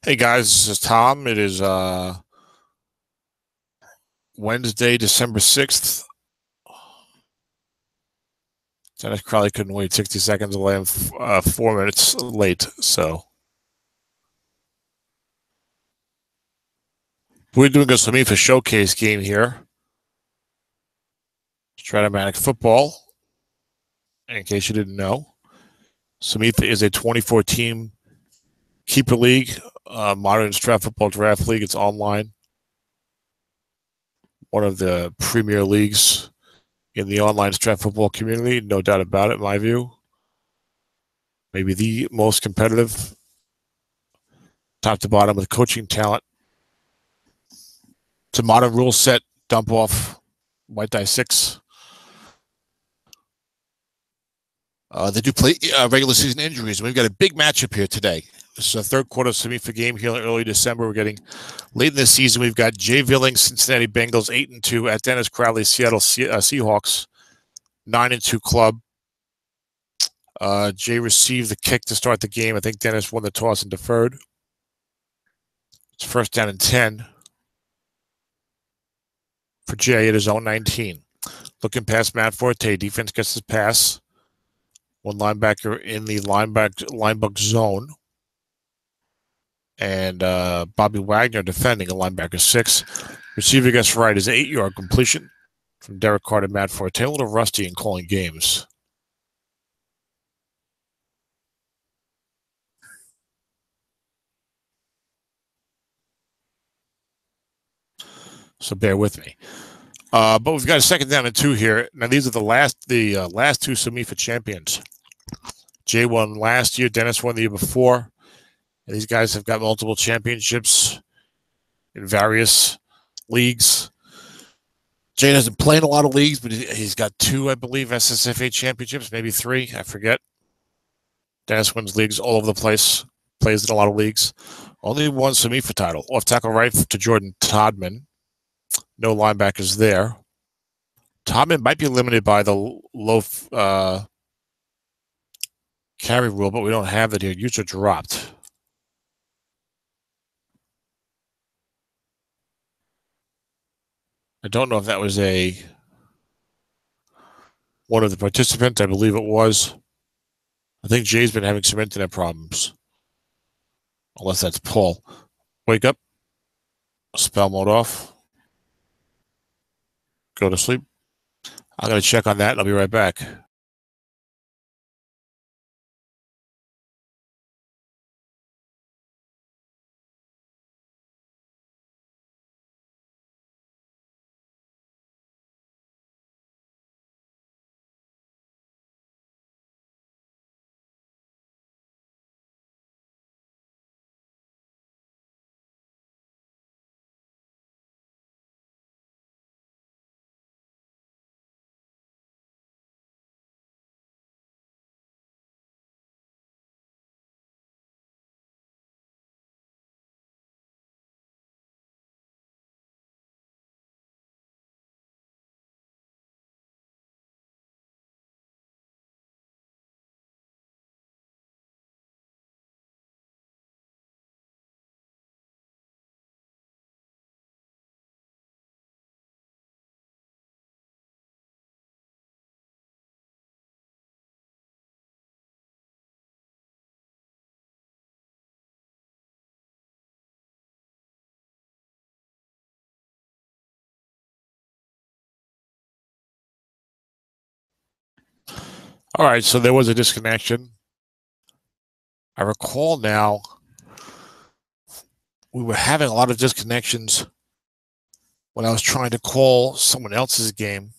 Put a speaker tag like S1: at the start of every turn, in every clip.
S1: Hey guys, this is Tom. It is Wednesday, December 6th. Dennis Crowley couldn't wait 60 seconds away. I'm 4 minutes late, so we're doing a SOMIFA showcase game here. Strat-O-Matic Football, in case you didn't know. SOMIFA is a 24-team keeper league, modern Strat Football Draft League. It's online. One of the premier leagues in the online Strat Football community, no doubt about it, in my view. Maybe the most competitive, top to bottom, with coaching talent. It's a modern rule set, dump off, white die 6. They do play regular season injuries, and we've got a big matchup here today. This is a third quarter SOMIFA game here in early December. We're getting late in the season. We've got Jay Villings, Cincinnati Bengals, 8-2 at Dennis Crowley, Seattle Seahawks, 9-2 club. Jay received the kick to start the game. I think Dennis won the toss and deferred. It's first down and 10 for Jay at his own 19. Looking past Matt Forte. Defense gets his pass. One linebacker in the linebacker zone. And Bobby Wagner defending a linebacker 6. Receiver gets right is an 8-yard completion from Derek Carr to Matt Forte. A little rusty in calling games. So bear with me. But we've got a second down and 2 here. Now these are the last two SOMIFA champions. Jay won last year. Dennis won the year before. And these guys have got multiple championships in various leagues. Jay doesn't play in a lot of leagues, but he's got 2, I believe, SSFA championships, maybe 3. I forget. Dennis wins leagues all over the place. Plays in a lot of leagues. Only one SOMIFA title. Off tackle right to Jordan Todman. No linebackers there. Todman might be limited by the low carry rule, but we don't have it here. User dropped. I don't know if that was one of the participants. I believe it was. I think Jay's been having some internet problems. Unless that's Paul. Wake up. Spell mode off. Go to sleep. I'm going to check on that, and I'll be right back. All right, so there was a disconnection. I recall now we were having a lot of disconnections when I was trying to call someone else's game.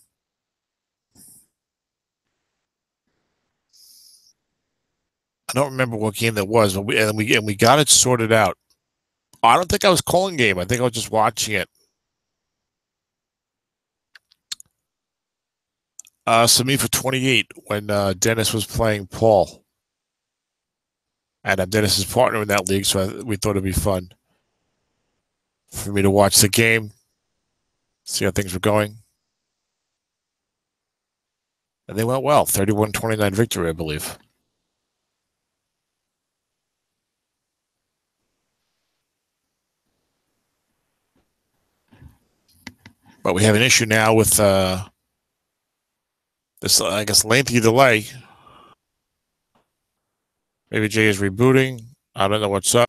S1: I don't remember what game that was, but we got it sorted out. I don't think I was calling game. I think I was just watching it. SOMIFA 28 when Dennis was playing Paul. And I'm Dennis's partner in that league, so we thought it'd be fun for me to watch the game, see how things were going. And they went well. 31-29 victory, I believe. But we have an issue now with this, I guess, lengthy delay. Maybe Jay is rebooting. I don't know what's up.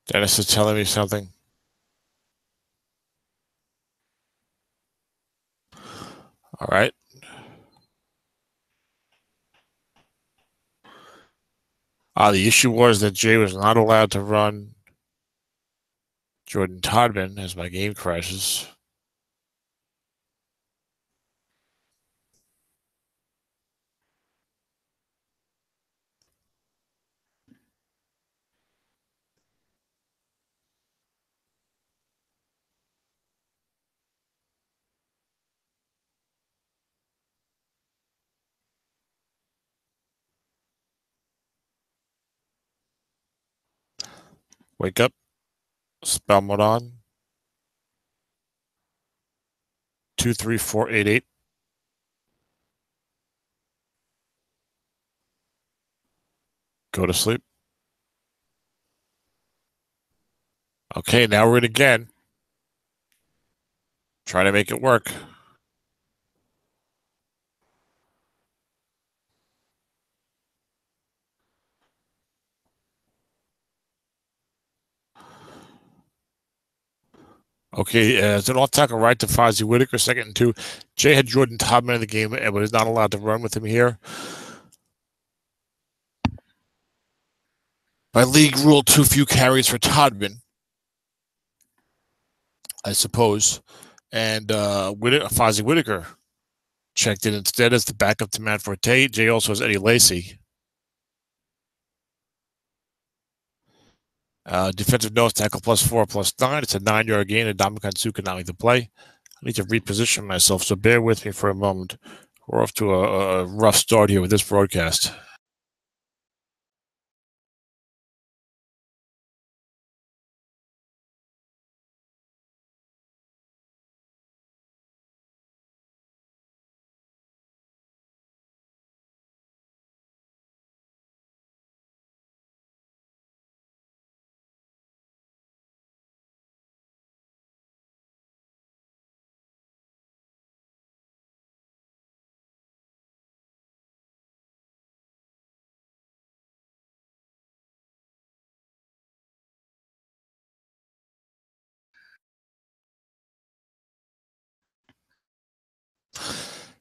S1: Dennis is telling me something. All right. The issue was that Jay was not allowed to run Jordan Todman as my game crashes. Wake up. Spell mode on. 23488. Go to sleep. Okay, now we're in again. Try to make it work. Okay, it's an off tackle right to Fozzie Whitaker, 2nd and 2. Jay had Jordan Todman in the game, but is not allowed to run with him here. By league rule, too few carries for Todman, I suppose. And Fozzie Whitaker checked in instead as the backup to Matt Forte. Jay also has Eddie Lacy. Defensive nose tackle +4, +9. It's a 9-yard gain, and Ndamukong Suh cannot make the play. I need to reposition myself, so bear with me for a moment. We're off to a rough start here with this broadcast.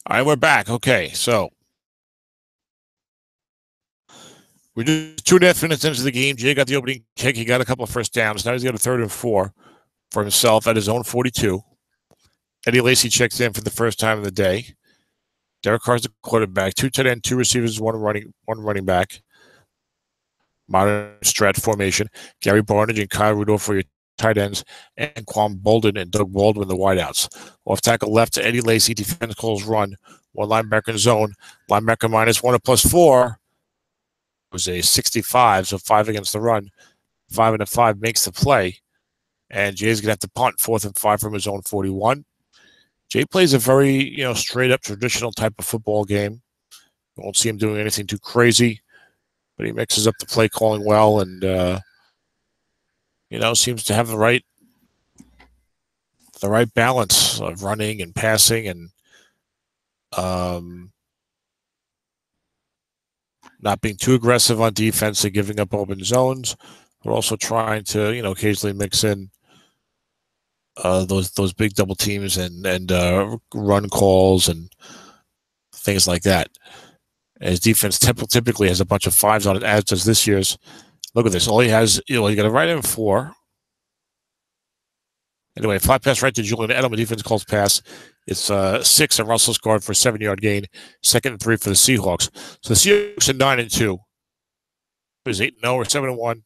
S1: All right, we're back. Okay, so we're just 2.5 minutes into the game. Jay got the opening kick. He got a couple of first downs. Now he's got a 3rd and 4 for himself at his own 42. Eddie Lacy checks in for the first time of the day. Derek Carr's the quarterback. 2 tight end, 2 receivers, one running back. Modern strat formation. Gary Barnage and Kyle Rudolph for your tight ends, and Quan Bolden and Doug Baldwin the wideouts. Off tackle left to Eddie Lacy. Defense calls run. 1 linebacker in zone. Linebacker -1 at +4. It was a 65, so 5 against the run. 5 and a 5 makes the play. And Jay's going to have to punt 4th and 5 from his own 41. Jay plays a very, straight up traditional type of football game. You won't see him doing anything too crazy, but he mixes up the play calling well and, seems to have the right balance of running and passing and not being too aggressive on defense and giving up open zones, but also trying to, occasionally mix in those big double teams and run calls and things like that. His defense typically has a bunch of 5s on it, as does this year's. Look at this. All he has, he got a right end 4. Anyway, 5 pass right to Julian Edelman. Defense calls pass. It's 6 and Russell's guard for a 7-yard gain. 2nd and 3 for the Seahawks. So the Seahawks are 9 and 2. He was 8-0 or 7-1.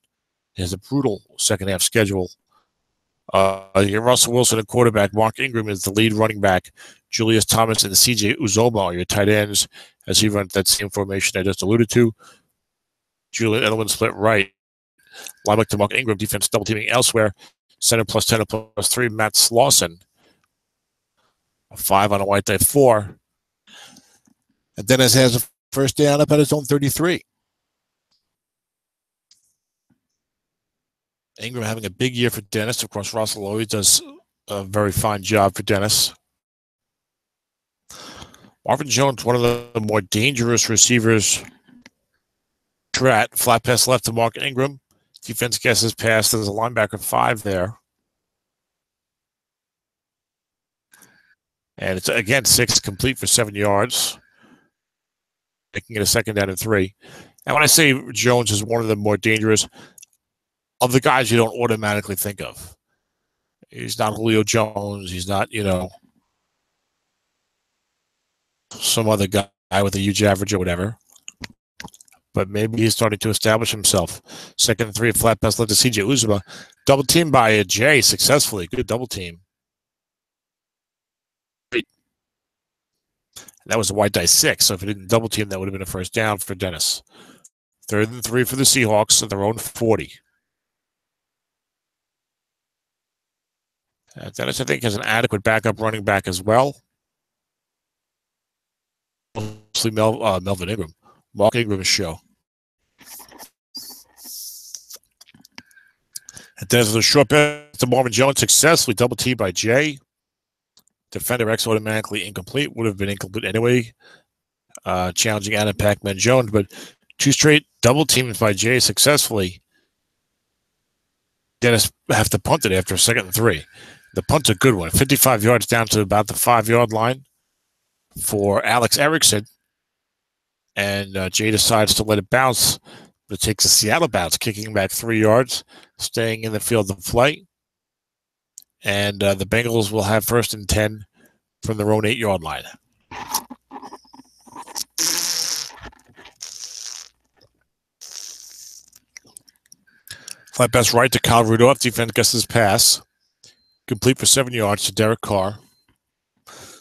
S1: He has a brutal second half schedule. Russell Wilson at quarterback. Mark Ingram is the lead running back. Julius Thomas and CJ Uzoma are your tight ends as he runs that same formation I just alluded to. Julian Edelman split right. Linebacker to Mark Ingram. Defense double teaming elsewhere. Center +10 or +3. Matt Slauson. A 5 on a white day 4. And Dennis has a first down up at his own 33. Ingram having a big year for Dennis. Of course, Russell always does a very fine job for Dennis. Marvin Jones, one of the more dangerous receivers. Strat, flat pass left to Mark Ingram. Defense guesses pass. There's a linebacker 5 there. And it's, again, 6 complete for 7 yards, making it a 2nd down and 3. And when I say Jones is one of the more dangerous, of the guys you don't automatically think of. He's not Julio Jones. He's not, some other guy with a huge average or whatever. But maybe he's starting to establish himself. 2nd and 3, flat pass led to C.J. Uzomah. Double team by Jay successfully. Good double team. That was a white die 6, so if he didn't double team, that would have been a 1st down for Dennis. 3rd and 3 for the Seahawks at their own 40. Dennis, I think, has an adequate backup running back as well. Mostly Melvin Ingram. Mark Ingram's show. And Dennis with a short pass to Marvin Jones, successfully double teamed by Jay. Defender X automatically incomplete. Would have been incomplete anyway. Challenging Adam Pac-Man Jones, but 2 straight double teams by Jay successfully. Dennis have to punt it after 2nd and 3. The punt's a good one. 55 yards down to about the 5-yard line for Alex Erickson. And Jay decides to let it bounce, but it takes a Seattle bounce, kicking back 3 yards, staying in the field of play. And the Bengals will have 1st and 10 from their own 8-yard line. Flat pass right to Kyle Rudolph. Defense guesses pass. Complete for 7 yards to Derek Carr.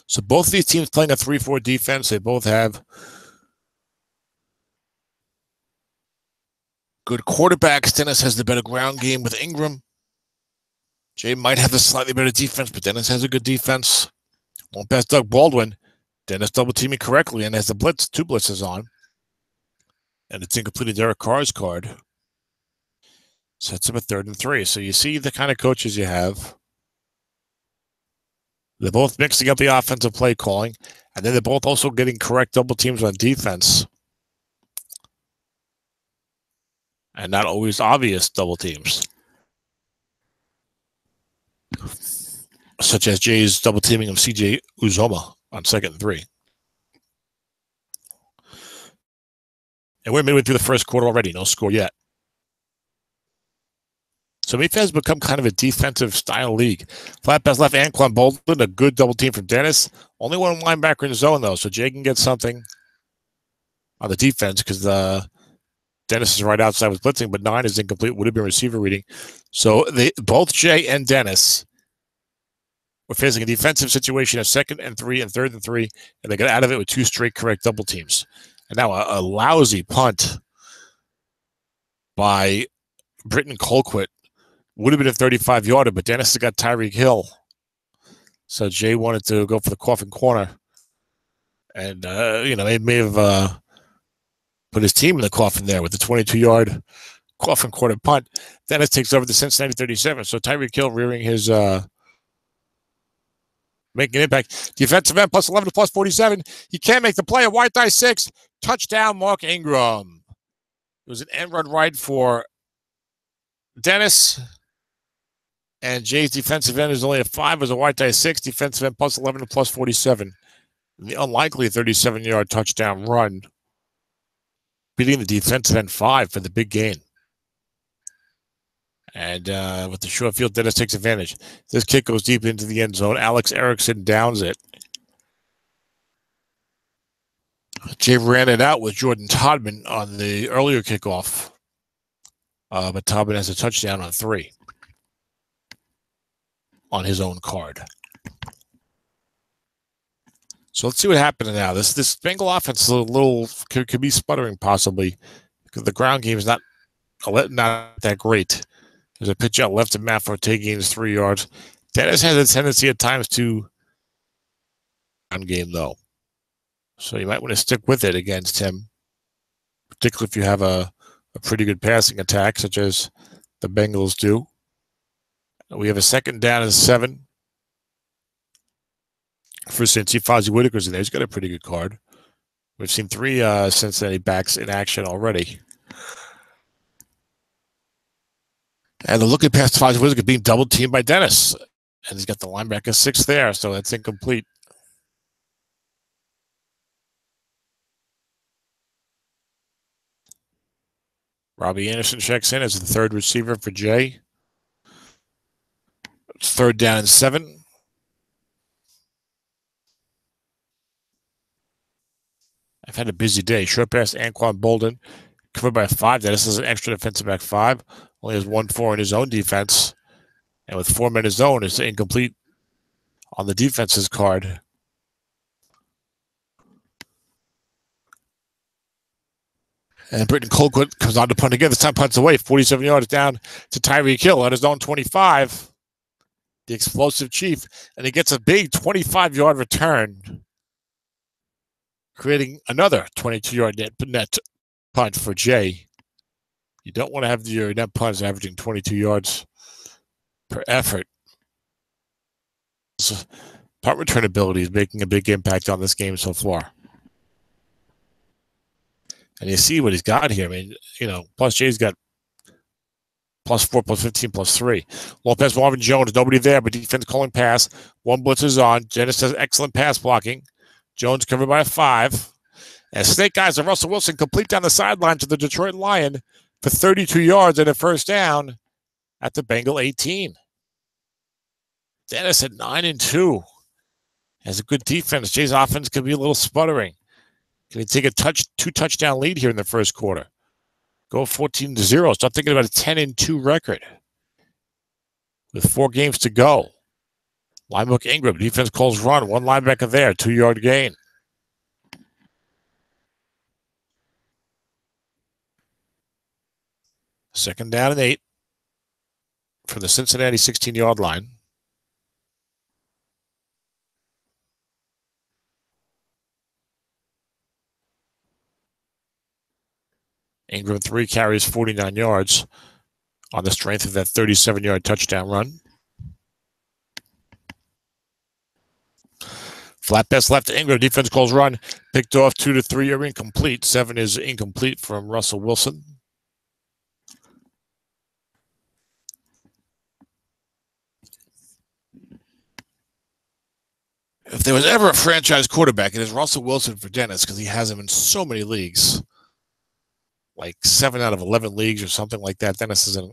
S1: So both of these teams playing a 3-4 defense. They both have good quarterbacks. Dennis has the better ground game with Ingram. Jay might have the slightly better defense, but Dennis has a good defense. Won't pass Doug Baldwin. Dennis double teaming correctly and has the blitz, 2 blitzes on. And it's incomplete to Derek Carr's card. Sets up a 3rd and 3. So you see the kind of coaches you have. They're both mixing up the offensive play calling, and then they're both also getting correct double teams on defense. And not always obvious double teams. Such as Jay's double teaming of C.J. Uzomah on 2nd and 3. And we're midway through the 1st quarter already. No score yet. SOMIFA has become kind of a defensive style league. Flat pass left, Anquan Bolden, a good double team from Dennis. Only 1 linebacker in the zone, though, so Jay can get something on the defense because Dennis is right outside with blitzing, but 9 is incomplete. Would have been receiver reading. So both Jay and Dennis were facing a defensive situation at 2nd and 3 and 3rd and 3, and they got out of it with 2 straight correct double teams. And now a lousy punt by Britton Colquitt. Would have been a 35-yarder, but Dennis has got Tyreek Hill. So Jay wanted to go for the coffin corner. And, they may have put his team in the coffin there with the 22-yard coffin corner punt. Dennis takes over the Cincinnati 37. So Tyreek Hill rearing his making an impact. Defensive end plus 11 to plus 47. He can't make the play. A white die 6. Touchdown, Mark Ingram. It was an end run right for Dennis. And Jay's defensive end is only a 5. It was a white die 6. Defensive end plus 11 to plus 47. And the unlikely 37-yard touchdown run. Beating the defensive end 5 for the big gain. And with the short field, Dennis takes advantage. This kick goes deep into the end zone. Alex Erickson downs it. Jay ran it out with Jordan Todman on the earlier kickoff. But Todman has a touchdown on 3 on his own card. So let's see what happens now. This Bengal offense is a little could be sputtering possibly because the ground game is not that great. There's a pitch out left to Matt Forte gains 3 yards. Dennis has a tendency at times to ground game though, so you might want to stick with it against him, particularly if you have a pretty good passing attack such as The Bengals do. We have a second down and 7 for Cincy. Fozzie Whitaker's in there. He's got a pretty good card. We've seen 3 Cincinnati backs in action already. And they're looking past Fozzie Whitaker being double-teamed by Dennis. And he's got the linebacker 6 there, so that's incomplete. Robbie Anderson checks in as the third receiver for Jay. It's third down and 7. I've had a busy day. Short pass, Anquan Bolden, covered by 5. Dennis is an extra defensive back 5. Only has 1-4 in his own defense. And with 4 men in his own, it's incomplete on the defense's card. And Britton Colquitt comes on to punt again. This time punts away. 47 yards down to Tyreek Hill at his own 25. The explosive Chief. And he gets a big 25-yard return, creating another 22-yard net punt for Jay. You don't want to have your net punts averaging 22 yards per effort. So punt return ability is making a big impact on this game so far. And you see what he's got here. I mean, plus Jay's got +4, +15, +3. Long pass, Marvin Jones, nobody there, but defense calling pass. 1 blitz is on. Dennis has excellent pass blocking. Jones covered by a 5. And snake eyes of Russell Wilson complete down the sideline to the Detroit Lion for 32 yards and a first down at the Bengal 18. Dennis at 9-2. Has a good defense. Jay's offense could be a little sputtering. Can he take a 2-touchdown lead here in the first quarter? Go 14-0. Start thinking about a 10-2 record. With 4 games to go. Linebacker Ingram. Defense calls run. 1 linebacker there. 2-yard gain. Second down and 8 from the Cincinnati 16-yard line. Ingram 3 carries 49 yards on the strength of that 37-yard touchdown run. Flat pass left to Ingram. Defense calls run. Picked off 2 to 3 are incomplete. 7 is incomplete from Russell Wilson. If there was ever a franchise quarterback, it is Russell Wilson for Dennis because he has him in so many leagues. Like 7 out of 11 leagues or something like that. Dennis is in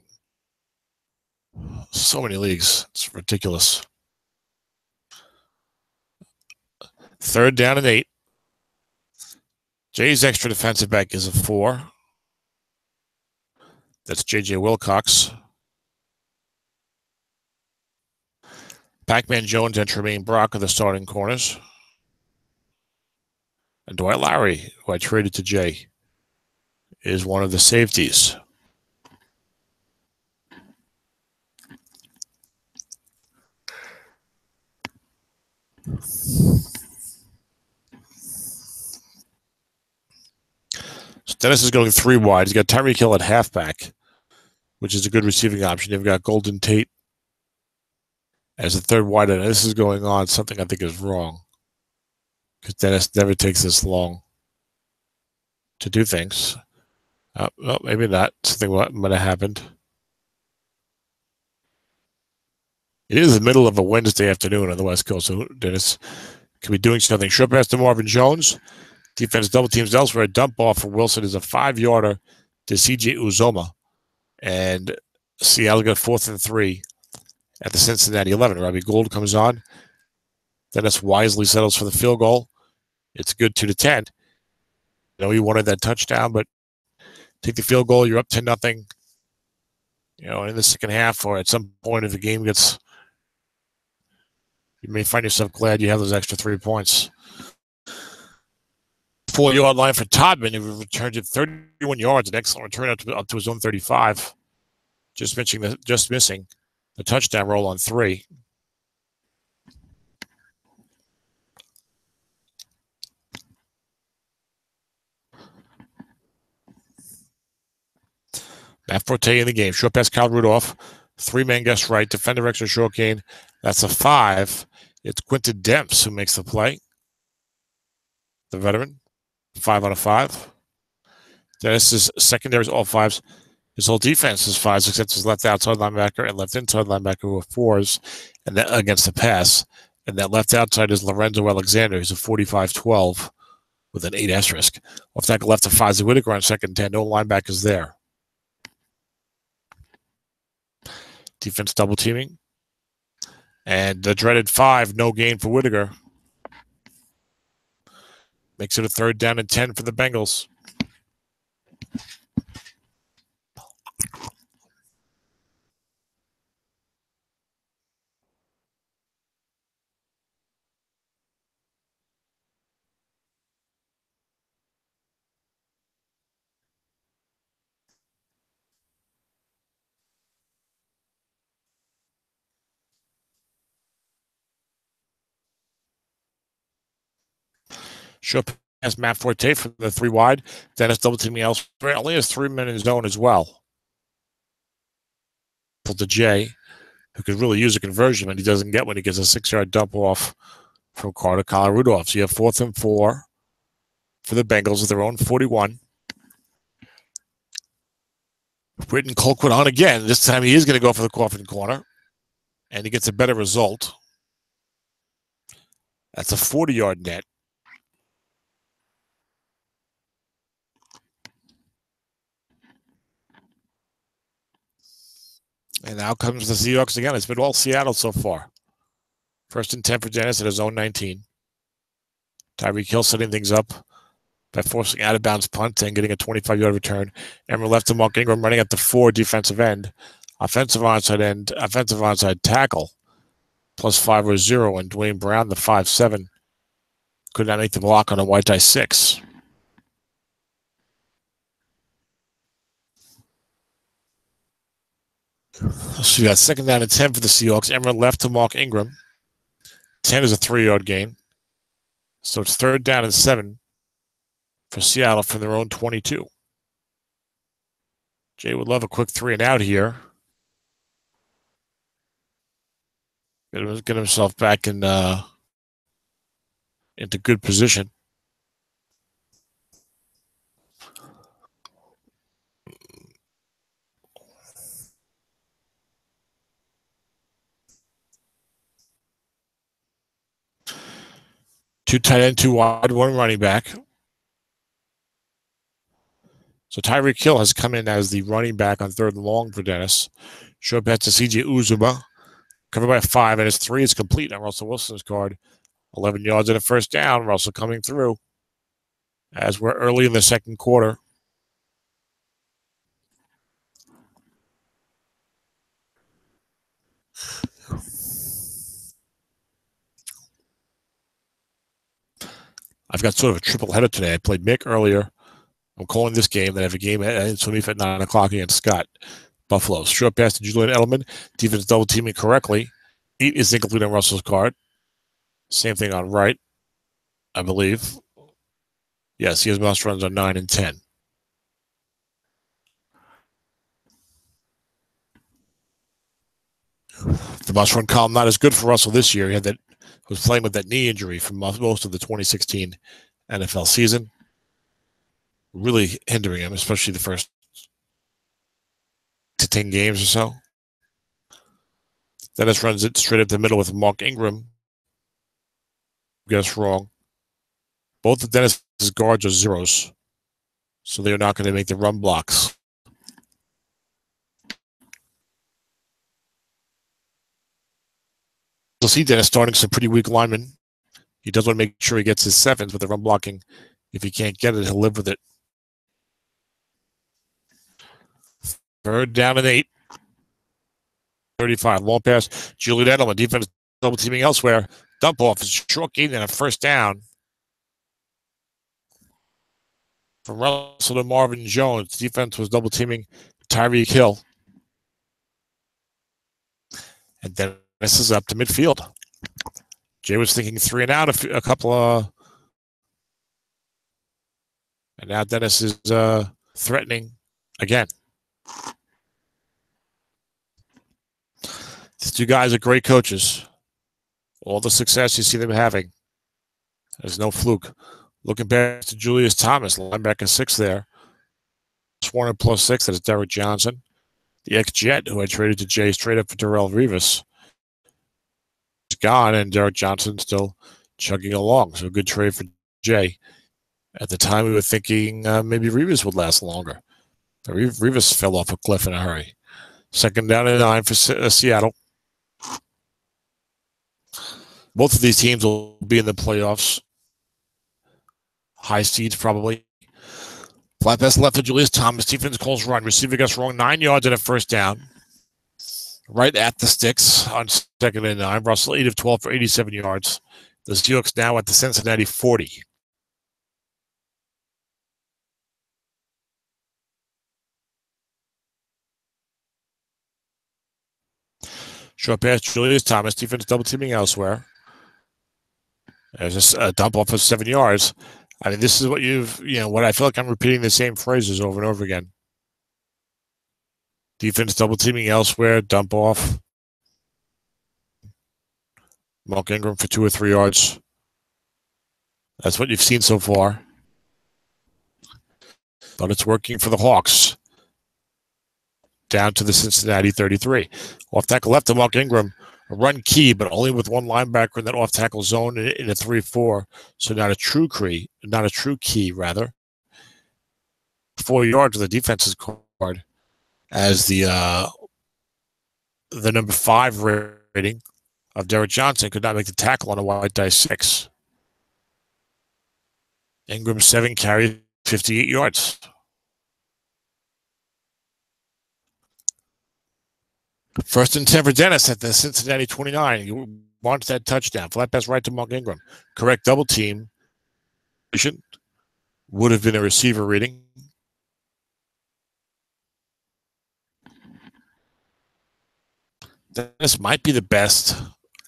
S1: so many leagues. It's ridiculous. Third down and 8. Jay's extra defensive back is a 4. That's J.J. Wilcox. Pac-Man Jones and Tremaine Brock are the starting corners. And Dwight Lowry, who I traded to Jay, is one of the safeties. So Dennis is going 3 wide. He's got Tyreek Hill at halfback, which is a good receiving option. You've got Golden Tate as a third wide. And this is going on something I think is wrong, because Dennis never takes this long to do things. Well, maybe not. Something might have happened. It is the middle of a Wednesday afternoon on the West Coast, so Dennis could be doing something. Short pass to Marvin Jones. Defense double teams elsewhere. A dump off for Wilson is a 5-yarder to C.J. Uzomah. And Seattle got 4th and 3 at the Cincinnati 11. Robbie Gould comes on. Dennis wisely settles for the field goal. It's good 2 to 10. He wanted that touchdown, but take the field goal. You're up 10-0. In the second half or at some point if the game gets, you may find yourself glad you have those extra 3 points. 4-yard line for Todman, who returned it 31 yards, an excellent return up to his own 35. Just missing the touchdown roll on 3. Matt Forte in the game. Short pass, Kyle Rudolph. 3-man guest right. Defender extra short gain. That's a 5. It's Quinton Demps who makes the play. The veteran. 5 out of 5. Dennis's secondary is all 5s. His whole defense is 5s, except his left outside linebacker and left inside linebacker who are 4s, and that against the pass. And that left outside is Lorenzo Alexander, who's a 45-12 with an 8 asterisk. Off tackle left to Fozzie Whitaker on 2nd and 10. No linebackers there. Defense double teaming. And the dreaded 5, no gain for Whitaker. Makes it a 3rd down and 10 for the Bengals. Short pass, Matt Forte for the 3 wide. Dennis double teaming elsewhere. Only has 3 men in his zone as well. To Jay, who could really use a conversion, and he doesn't get when he gets a 6-yard dump off from Carter Kyle Rudolph. So you have 4th and 4 for the Bengals with their own 41. Britton Colquitt on again. This time he is going to go for the coffin corner, and he gets a better result. That's a 40-yard net. And now comes the Seahawks again. It's been all Seattle so far. 1st and 10 for Dennis at his own 19. Tyreek Hill setting things up by forcing out-of-bounds punt and getting a 25-yard return. Emmer left to Mark Ingram running at the 4 defensive end. Offensive onside tackle. +5 or 0. And Dwayne Brown, the 5'7", could not make the block on a white tie 6. So you got 2nd down and 10 for the Seahawks. Emmer left to Mark Ingram. 10 is a 3-yard gain. So it's 3rd down and 7 for Seattle from their own 22. Jay would love a quick 3 and out here. Get himself back in into good position. Two tight end, 2 wide, 1 running back. So Tyreek Hill has come in as the running back on 3rd and long for Dennis. Short pass to CJ Uzomah. Covered by 5, and his 3 is complete on Russell Wilson's card. 11 yards and a 1st down. Russell coming through as we're early in the 2nd quarter. I've got sort of a triple header today. I played Mick earlier. I'm calling this game. Then I have a game at SOMIFA at 9 o'clock against Scott. Buffalo. Short pass to Julian Edelman. Defense double teaming correctly. 8 is incomplete on Russell's card. Same thing on right, I believe. Yes, he has mouse runs on 9 and 10. The mouse run column not as good for Russell this year. He was playing with that knee injury from most of the 2016 NFL season. Really hindering him, especially the first to 10 games or so. Dennis runs it straight up the middle with Mark Ingram. Guess wrong. Both of Dennis's guards are 0s, so they are not going to make the run blocks. You'll see Dennis starting some pretty weak linemen. He does want to make sure he gets his 7s with the run blocking. If he can't get it, he'll live with it. 3rd down and 8. 35. Long pass. Julian Edelman. Defense double teaming elsewhere. Dump off. It's short gain and a 1st down. From Russell to Marvin Jones. Defense was double teaming Tyreek Hill. And then this is up to midfield. Jay was thinking 3 and out a couple of. And now Dennis is threatening again. These two guys are great coaches. All the success you see them having, there's no fluke. Looking back to Julius Thomas, linebacker 6 there. Warner plus 6, that's Derek Johnson. The ex-Jet, who I traded to Jay straight up for Darrelle Revis, is gone, and Derek Johnson still chugging along. So a good trade for Jay. At the time, we were thinking maybe Revis would last longer. But Revis fell off a cliff in a hurry. 2nd down and 9 for Seattle. Both of these teams will be in the playoffs. High seeds, probably. Flat pass left to Julius Thomas. Defense calls run. Receiver gets wrong. 9 yards and a first down. Right at the sticks on 2nd and 9. Russell 8 of 12 for 87 yards. The Seahawks now at the Cincinnati 40. Short pass, Julius Thomas. Defense double teaming elsewhere. There's a dump off of 7 yards. I mean, this is what what I feel like I'm repeating the same phrases over and over again. Defense double teaming elsewhere, dump off. Mark Ingram for 2 or 3 yards. That's what you've seen so far. But it's working for the Hawks. Down to the Cincinnati 33. Off tackle left to Mark Ingram. A run key, but only with one linebacker in that off tackle zone in a 3-4. So not a true key, rather. 4 yards of the defense's card as the number 5 rating of Derek Johnson could not make the tackle on a white dice 6. Ingram 7 carries 58 yards. First and 10 for Dennis at the Cincinnati 29. He wants that touchdown. Flat pass right to Mark Ingram. Correct double team. Would have been a receiver reading. Dennis might be the best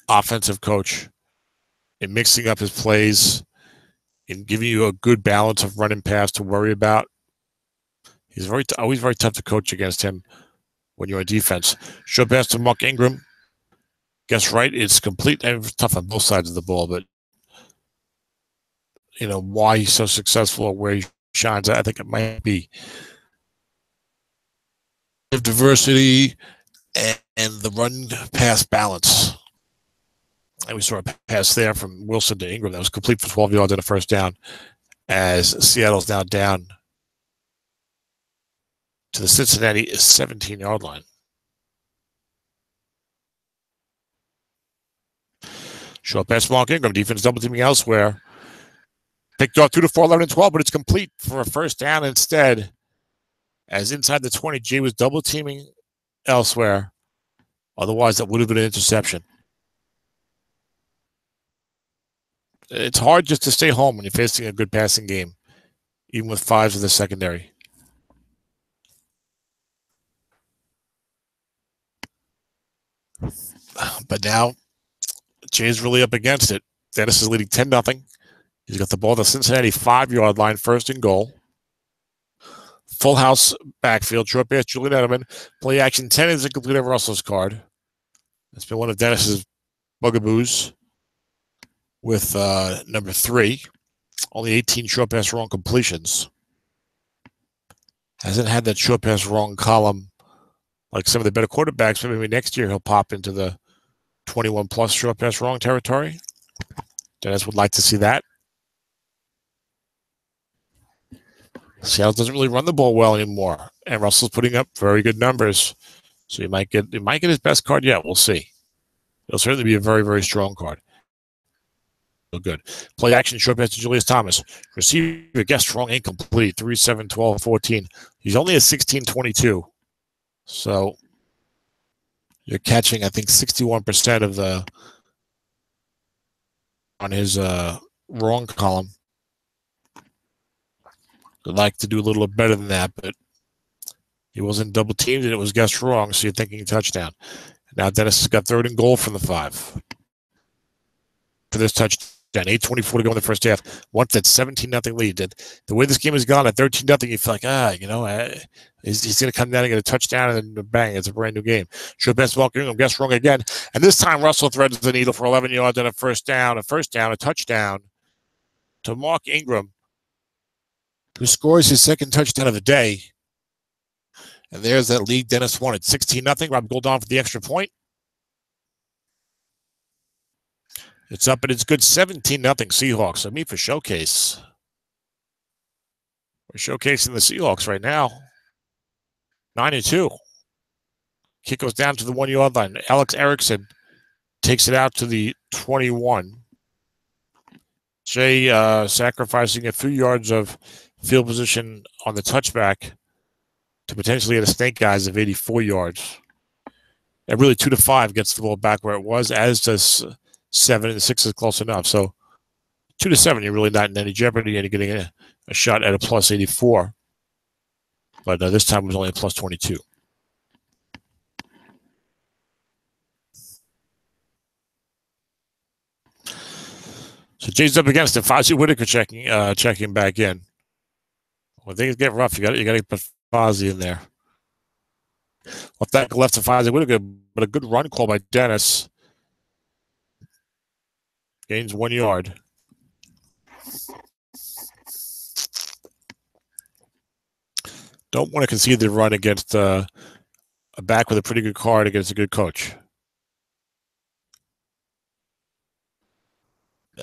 S1: offensive coach in mixing up his plays, in giving you a good balance of run and pass to worry about. He's always very tough to coach against him when you're on defense. Short pass to Mark Ingram. Guess right, it's complete. And tough on both sides of the ball, but why he's so successful or where he shines, I think it might be diversity and the run pass balance. And we saw a pass there from Wilson to Ingram that was complete for 12 yards and a first down, as Seattle's now down to the Cincinnati 17-yard line. Short pass, Mark Ingram. Defense double teaming elsewhere. Picked off 2 to 4, 11 and 12, but it's complete for a first down instead. As inside the 20, Jay was double teaming elsewhere. Otherwise, that would have been an interception. It's hard just to stay home when you're facing a good passing game, even with 5s in the secondary. But now, Jay's really up against it. Dennis is leading 10-0. He's got the ball at the Cincinnati 5-yard line, 1st and goal. Full house backfield. Short pass, Julian Edelman. Play action 10 is incomplete over Russell's card. It's been one of Dennis's bugaboos with number 3. Only 18 short pass wrong completions. Hasn't had that short pass wrong column like some of the better quarterbacks, but maybe next year he'll pop into the 21-plus short pass wrong territory. Dennis would like to see that. Seattle doesn't really run the ball well anymore, and Russell's putting up very good numbers. So he might get his best card yet. We'll see. It'll certainly be a very, very strong card. Good. Play action, short pass to Julius Thomas. Receiver gets wrong, incomplete. 3-7, 12, 14. He's only a 16-22. So you're catching, I think, 61% of the on his wrong column. I'd like to do a little better than that, but he wasn't double teamed and it was guessed wrong, so you're thinking touchdown. Now Dennis has got 3rd and goal from the 5. For this touchdown, Down 8:24 to go in the first half. Once that 17-0 lead. The way this game has gone at 13-0, you feel like, he's going to come down and get a touchdown, and then bang, it's a brand new game. Short pass, Welker, guess wrong again. And this time, Russell threads the needle for 11 yards and a first down, a touchdown to Mark Ingram, who scores his second touchdown of the day. And there's that lead Dennis wanted. 16-0. Rob Goldon for the extra point. It's up and it's good. 17-0 Seahawks. SOMIFA Showcase. We're showcasing the Seahawks right now. 9-2. Kick goes down to the 1 yard line. Alex Erickson takes it out to the 21. Jay sacrificing a few yards of field position on the touchback to potentially get a snake guys of 84 yards. And really 2-5 gets the ball back where it was, as does 7 and 6 is close enough. So 2-7, you're really not in any jeopardy, and you're getting a shot at a plus 84. But this time it was only a plus 22. So Jay's up against it. Fozzie Whitaker checking back in. When things get rough, you got to put Fozzie in there. Off that left to Fozzie Whitaker, but a good run call by Dennis. Gains 1 yard. Don't want to concede the run against a back with a pretty good card against a good coach.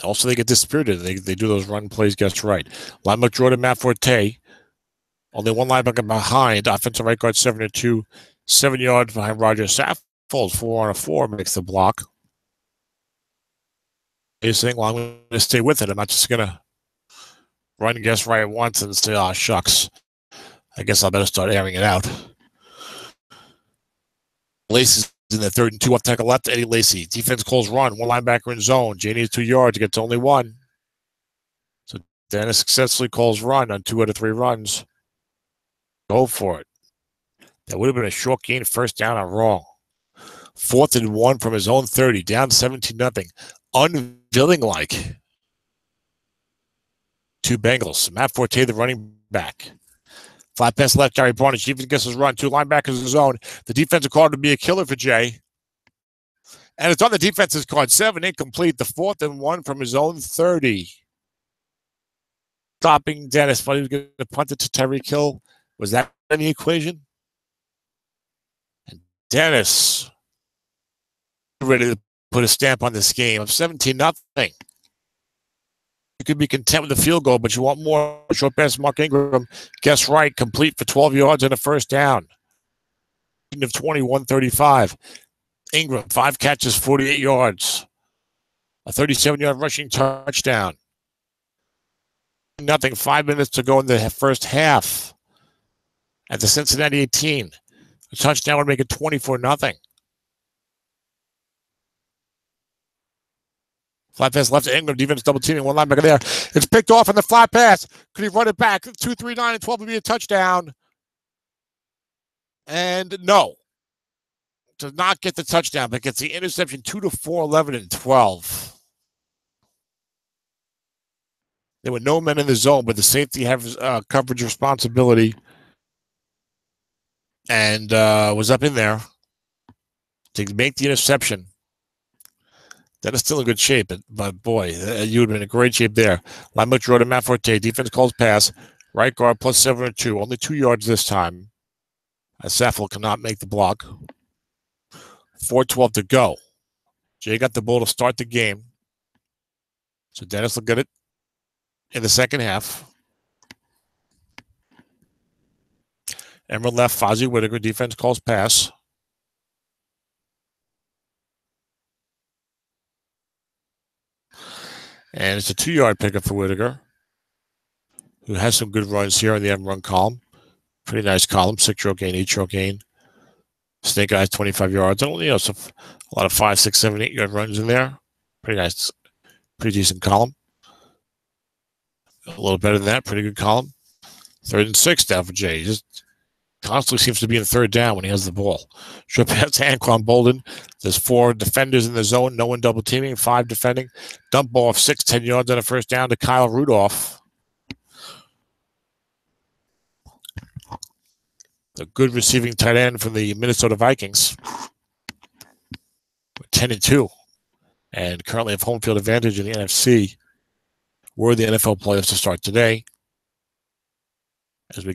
S1: Also, they get dispirited. They do those run plays just right. Linebacker Jordan Matt Forte. Only one linebacker behind. Offensive right guard 7-2. 7 yards behind Roger Saffold. 4-on-4 makes the block. He's saying, well, I'm going to stay with it. I'm not just going to run and guess right once and say, oh, shucks. I guess I better start airing it out. Lacey's in the 3rd and 2 off tackle left. Eddie Lacy. Defense calls run. One linebacker in zone. Jay needs 2 yards. Gets only 1. So Dennis successfully calls run on 2 out of 3 runs. Go for it. That would have been a short gain, first down on wrong. 4th and 1 from his own 30. Down 17-0. Unvilling-like. 2 Bengals. Matt Forte, the running back. Flat pass left, Gary Barnage. Defense gets his run. 2 linebackers in zone. The defensive card would be a killer for Jay. And it's on the defense's card. 7 incomplete. The 4th and 1 from his own 30. Stopping Dennis. Thought he was going to punt it to Tyreek Hill. Was that in the equation? And Dennis ready to put a stamp on this game of 17-0. You could be content with the field goal, but you want more. Short pass, Mark Ingram. Guess right. Complete for 12 yards and a first down. Of 21-35. Ingram, 5 catches, 48 yards. A 37-yard rushing touchdown. Nothing. 5 minutes to go in the first half. At the Cincinnati 18. A touchdown would make it 24-0. Flat pass left to Ingram. Defense double teaming. One linebacker there. It's picked off in the flat pass. Could he run it back? 2, 3, 9, and 12 would be a touchdown. And no. Does not get the touchdown, but gets the interception. 2-4, 11, and 12. There were no men in the zone, but the safety has coverage responsibility. And was up in there to make the interception. That is still in good shape, but boy, you would have been in great shape there. Linebacker Jordan Matt Forte. Defense calls pass. Right guard plus 7-2. Only 2 yards this time. As Saffold cannot make the block. 4:12 to go. Jay got the ball to start the game. So Dennis will get it in the second half. Emerald left. Fozzie Whitaker. Defense calls pass. And it's a 2-yard pickup for Whitaker, who has some good runs here in the end run column. Pretty nice column. 6-yard gain, 8-yard gain. Snake Eyes, 25 yards. So a lot of 5, 6, 7, 8-yard runs in there. Pretty nice. Pretty decent column. A little better than that. Pretty good column. 3rd and 6 down for Jay. Just constantly seems to be in third down when he has the ball. Short pass to Anquan Bolden. There's 4 defenders in the zone, no one double teaming, 5 defending. Dump ball of 10 yards on a first down to Kyle Rudolph. A good receiving tight end from the Minnesota Vikings. 10-2. And currently have home field advantage in the NFC. We're the NFL players to start today. As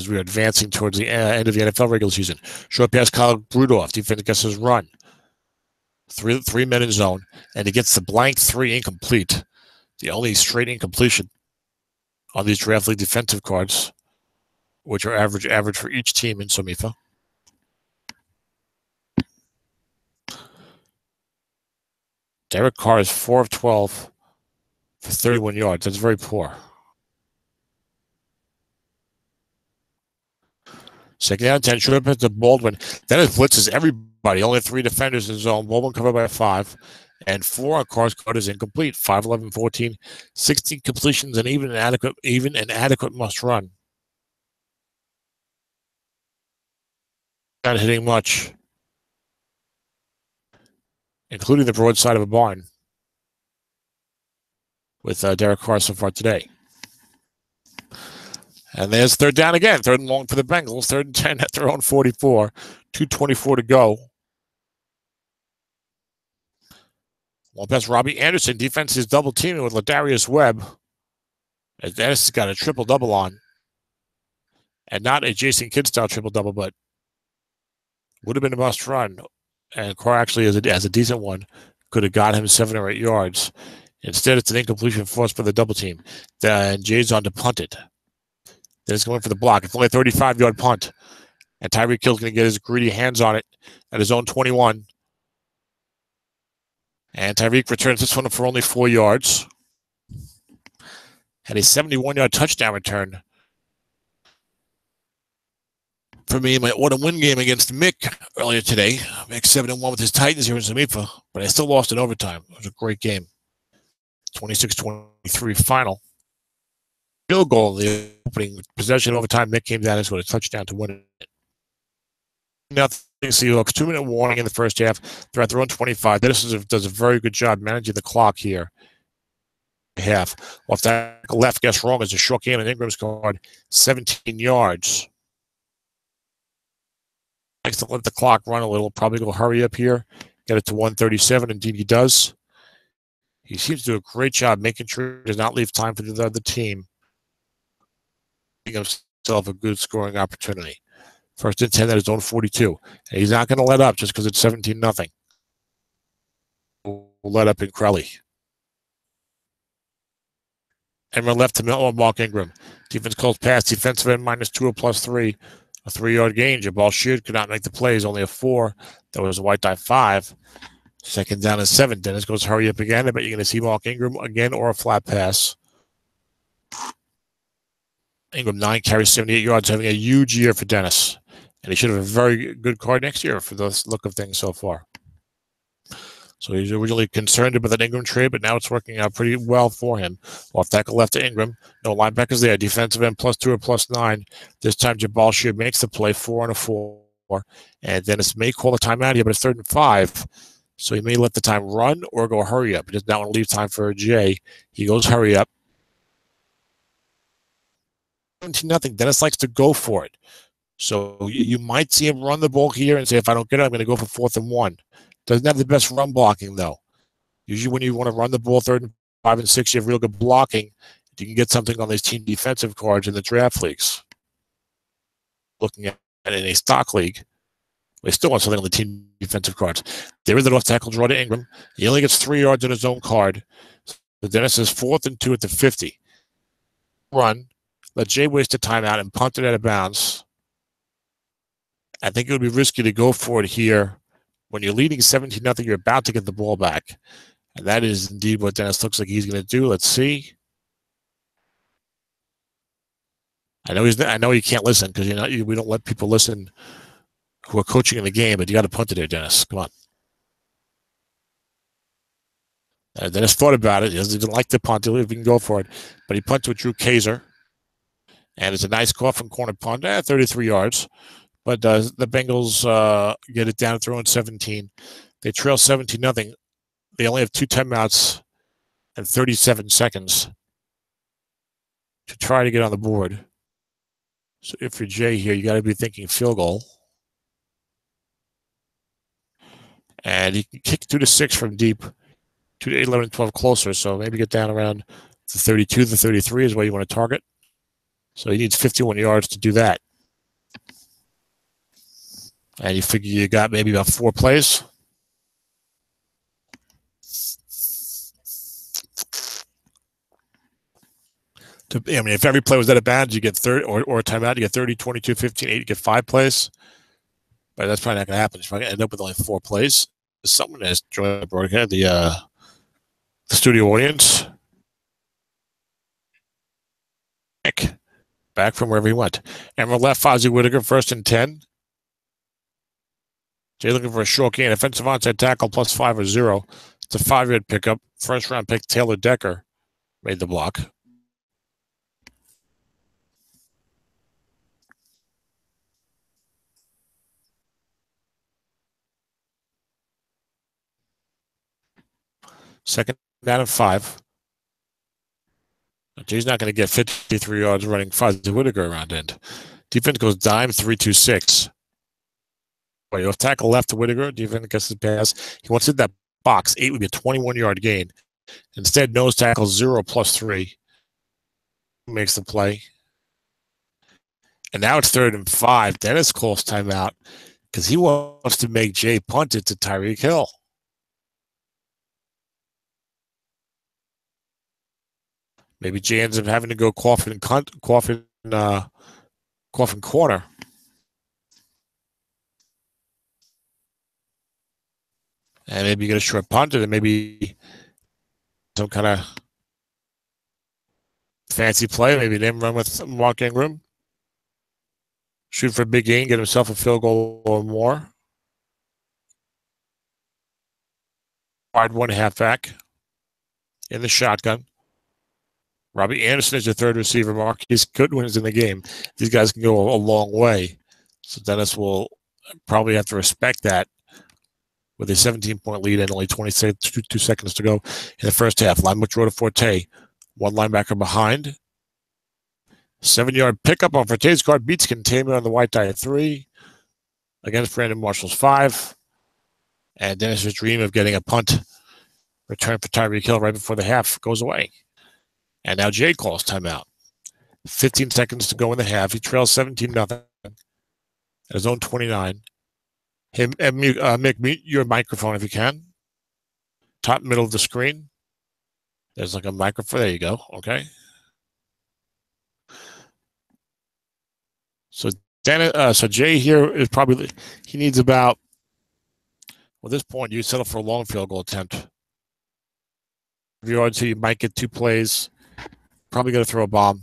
S1: we're advancing towards the end of the NFL regular season. Short pass, Kyle Rudolph. Defense gets his run. Three men in zone. And he gets the blank 3 incomplete. The only straight incompletion on these draft league defensive cards, which are average for each team in SOMIFA. Derek Carr is 4 of 12 for 31 yards. That's very poor. Second down, 10. Short pass to Baldwin. Dennis blitzes everybody. Only 3 defenders in zone. Baldwin covered by 5. And 4 on Carr's card is incomplete. 5, 11, 14. 16 completions and even an adequate must run. Not hitting much, including the broadside of a barn with Derek Carr so far today. And there's third down again. 3rd and long for the Bengals. 3rd and 10 at their own 44. 2:24 to go. Long pass, Robbie Anderson. Defense is double teaming with Ladarius Webb. As Dennis has got a triple-double on. And not a Jason Kidd-style triple-double, but would have been a must run. And Carr actually, as a decent one, could have got him 7 or 8 yards. Instead, it's an incompletion forced by the double team. Then Jay's on to punt it. Then it's going for the block. It's only a 35-yard punt. And Tyreek Hill's going to get his greedy hands on it at his own 21. And Tyreek returns this one for only 4 yards. And a 71-yard touchdown return. For me, my autumn-win game against Mick earlier today. Mick 7-1 with his Titans here in SOMIFA, but I still lost in overtime. It was a great game. 26-23 final. Field goal, the opening possession overtime. Mick came down and scored a touchdown to win it. Nothing Seahawks. 2-minute warning in the first half. They're at their own 25. Dennis does a very good job managing the clock here. Half. Off that left, guess wrong is a short game, and Ingram's card 17 yards. Likes to let the clock run a little. Probably go hurry up here. Get it to 1:37. Indeed, he does. He seems to do a great job making sure he does not leave time for the other team. Giving himself a good scoring opportunity. 1st and 10 at his own 42. And he's not going to let up just because it's 17-0. We'll let up in Crowley. And we're left to Mark Ingram. Defense calls pass. Defensive end -2 or +3. A 3-yard gain. Jabal Sheard could not make the plays. Only a 4. That was a white die 5. 2nd down and 7. Dennis goes hurry up again. I bet you're going to see Mark Ingram again or a flat pass. Ingram 9 carries 78 yards, having a huge year for Dennis. And he should have a very good card next year for the look of things so far. So he's originally concerned about that Ingram trade, but now it's working out pretty well for him. Off tackle left to Ingram. No linebackers there. Defensive end +2 or +9. This time Jabal Sheard makes the play 4 on a 4. And Dennis may call a timeout here, but it's 3rd and 5. So he may let the time run or go hurry up. He does not want to leave time for a J. He goes hurry up. 17-0. Dennis likes to go for it. So you might see him run the ball here and say, if I don't get it, I'm going to go for 4th and 1. Doesn't have the best run blocking, though. Usually when you want to run the ball 3rd and 5 and 6, you have real good blocking. You can get something on these team defensive cards in the draft leagues. Looking at it in a stock league, they still want something on the team defensive cards. There is an off tackle draw to Ingram. He only gets 3 yards on his own card. So Dennis is 4th and 2 at the 50. Run. Let Jay waste a timeout and punt it out of bounds. I think it would be risky to go for it here. When you're leading 17-0, you're about to get the ball back. And that is indeed what Dennis looks like he's going to do. Let's see. I know he can't listen because we don't let people listen who are coaching in the game, but you got to punt it there, Dennis. Come on. Dennis thought about it. He didn't like the punt. He can go for it. But he punted with Drew Kaiser. And it's a nice coffin corner punt, 33 yards. But the Bengals get it down to their own 17. They trail 17-0. They only have 2 timeouts and 37 seconds to try to get on the board. So if you're Jay here, you got to be thinking field goal. And he can kick 2 to 6 from deep, 2 to 8, 11, 12 closer. So maybe get down around the 32, the 33 is where you want to target. So he needs 51 yards to do that. And you figure you got maybe about 4 plays. I mean, if every play was out of bounds, you get 30, or a timeout, you get 30, 22, 15, 8, you get 5 plays. But that's probably not going to happen. You're probably going to end up with only 4 plays. Someone has joined the broadcast, the studio audience. Back from wherever he went. Emerald left, Fozzie Whittaker, 1st and 10. Jay looking for a short gain. Offensive onside tackle plus 5 or 0. It's a 5-yard pickup. 1st-round pick Taylor Decker made the block. Second down and 5. Jay's not going to get 53 yards running Fozzie Whittaker around end. Defense goes dime, 3-2-6. You have tackle left to Whittaker. Defense gets the pass. He wants to hit that box. 8 would be a 21-yard gain. Instead, nose tackle 0 plus 3. Makes the play. And now it's 3rd and 5. Dennis calls timeout because he wants to make Jay punt it to Tyreek Hill. Maybe Jay ends up having to go coffin corner. And maybe you get a short punt and maybe some kind of fancy play. Maybe them run with Mark Ingram. Shoot for a big gain, get himself a field goal or more. Wide 1 halfback in the shotgun. Robbie Anderson is your 3rd receiver. Marquise Goodwin is in the game. These guys can go a long way. So Dennis will probably have to respect that with a 17-point lead and only 2 seconds to go in the first half. Linebacker Rhoda Forte, 1 linebacker behind. 7-yard pickup on Forte's guard beats containment on the white tie at 3 against Brandon Marshall's 5. And Dennis's dream of getting a punt return for Tyreek Hill right before the half goes away. And now Jay calls timeout. 15 seconds to go in the half. He trails 17-0 at his own 29. Hey, Mick, mute your microphone if you can. Top middle of the screen. There's like a microphone. There you go. Okay. So Jay here is probably, he needs about, well, at this point, you settle for a long field goal attempt. Yards, so you might get 2 plays. Probably going to throw a bomb.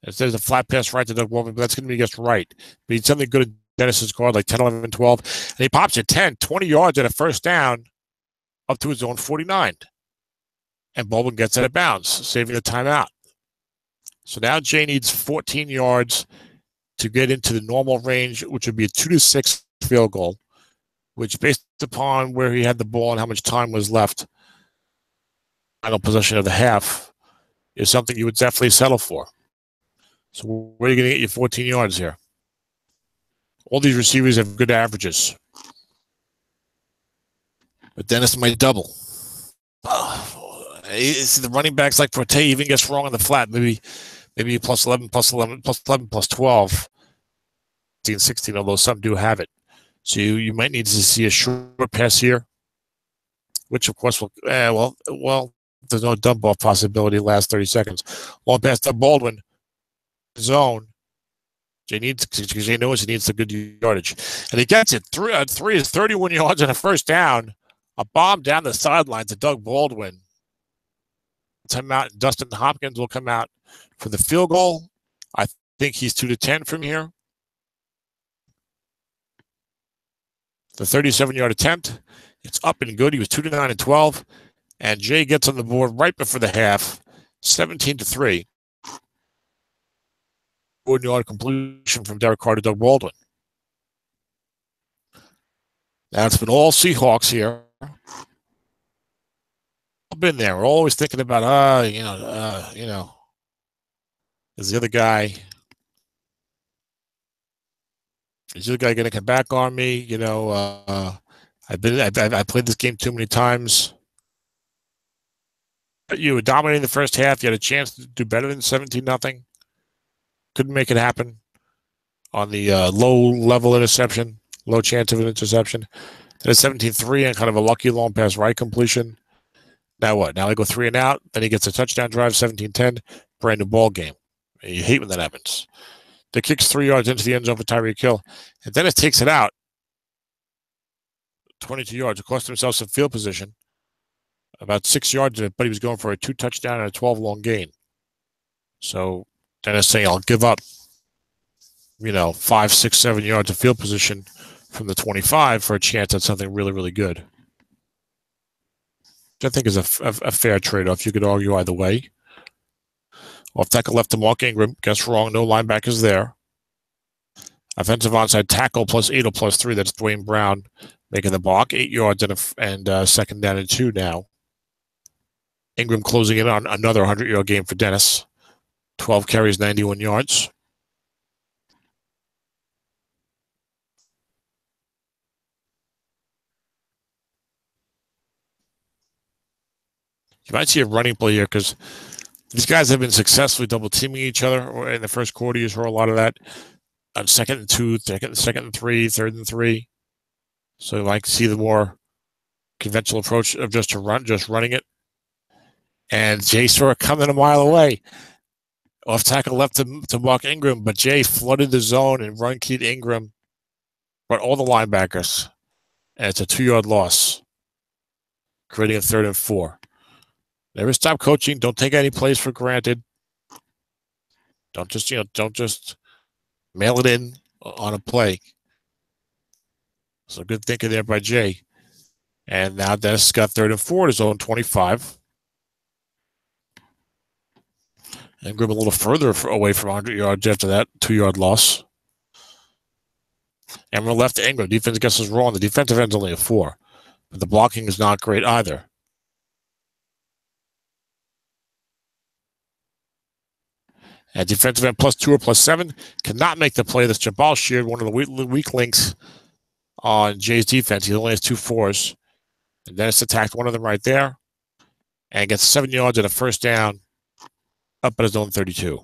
S1: If there's a flat pass right to Doug Wolfman, but that's going to be just right. But he's something good at Dennis's guard, like 10, 11, 12. And he pops it 10, 20 yards at a 1st down up to his own 49. And Baldwin gets out of bounds, saving the timeout. So now Jay needs 14 yards to get into the normal range, which would be a 2-6 field goal, which based upon where he had the ball and how much time was left, final possession of the half, is something you would definitely settle for. So where are you going to get your 14 yards here? All these receivers have good averages. But Dennis might double. The running backs like Forte even gets wrong on the flat. Maybe plus 11, plus 11, plus 11, plus 12. 16, although some do have it. So you might need to see a short pass here, which of course will, there's no dump off possibility last 30 seconds. Long pass to Baldwin. Zone. Jay knows he needs the good yardage. And he gets it. 3 is 31 yards and a 1st down. A bomb down the sideline to Doug Baldwin. Timeout. Dustin Hopkins will come out for the field goal. I think he's 2 to 10 from here. The 37-yard attempt. It's up and good. He was 2 to 9 and 12. And Jay gets on the board right before the half, 17-3. 1-yard completion from Derek Carr to Doug Baldwin. Now it's been all Seahawks here. Been there. We're always thinking about, is the other guy going to come back on me? I played this game too many times. You were dominating the first half. You had a chance to do better than 17-0. Couldn't make it happen on the low-level interception, low chance of an interception. Then a 17-3 and kind of a lucky long pass right completion. Now what? Now they go 3 and out. Then he gets a touchdown drive, 17-10. Brand new ball game. You hate when that happens. They kicks 3 yards into the end zone for Tyreek Hill. And Dennis takes it out. 22 yards. It cost himself some field position. About 6 yards in it, but he was going for a 2-touchdown and a 12-long gain. So Dennis saying, I'll give up, 5, 6, 7 yards of field position from the 25 for a chance at something really, really good. Which I think is a fair trade-off. You could argue either way. Off tackle left to Mark Ingram. Guess wrong. No linebackers there. Offensive onside tackle plus 8 or plus 3. That's Dwayne Brown making the block. 8 yards and second down and 2 now. Ingram closing in on another 100-yard game for Dennis. 12 carries, 91 yards. You might see a running play here because these guys have been successfully double-teaming each other. Or in the first quarter, you saw a lot of that. On 2nd and 2, 2nd and 3, 3rd and 3. So you might see the more conventional approach of just running it. And Jay saw it coming a mile away. Off tackle left to Mark Ingram, but Jay flooded the zone and run keyed Ingram, but all the linebackers. And it's a 2-yard loss, creating a 3rd and 4. Never stop coaching. Don't take any plays for granted. Don't just mail it in on a play. So good thinking there by Jay. And now Dennis got 3rd and 4 at his own 25. Ingram a little further away from 100 yards after that 2-yard loss. And we're left to Ingram. Defense guesses wrong. The defensive end's only a 4. But the blocking is not great either. And defensive end plus 2 or plus 7 cannot make the play. That's Jabal Sheard, one of the weak links on Jay's defense. He only has 2 4s. And Dennis attacked one of them right there and gets 7 yards and a first down up at his own 32.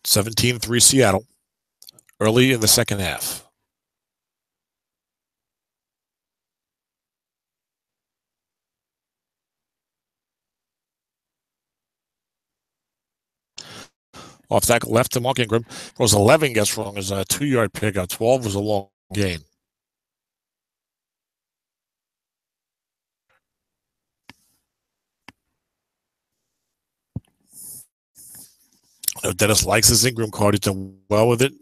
S1: (17-3) Seattle early in the second half. Off tackle left to Mark Ingram. Was 11 guess wrong as a 2-yard pickup. 12 was a long gain. Dennis likes his Ingram card. He's done well with it.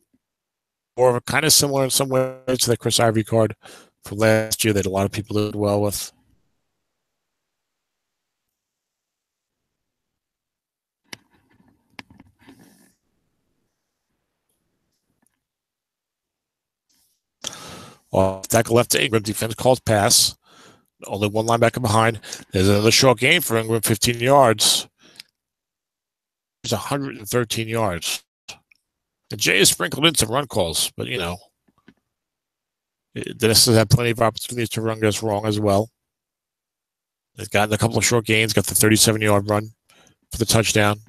S1: Or kind of similar in some ways to the Chris Ivory card from last year that a lot of people did well with. Off tackle left to Ingram. Defense calls pass. Only one linebacker behind. There's another short gain for Ingram, 15 yards. There's 113 yards. And Jay has sprinkled in some run calls, but Dennis has had plenty of opportunities to run guys wrong as well. He's gotten a couple of short gains, got the 37-yard run for the touchdown.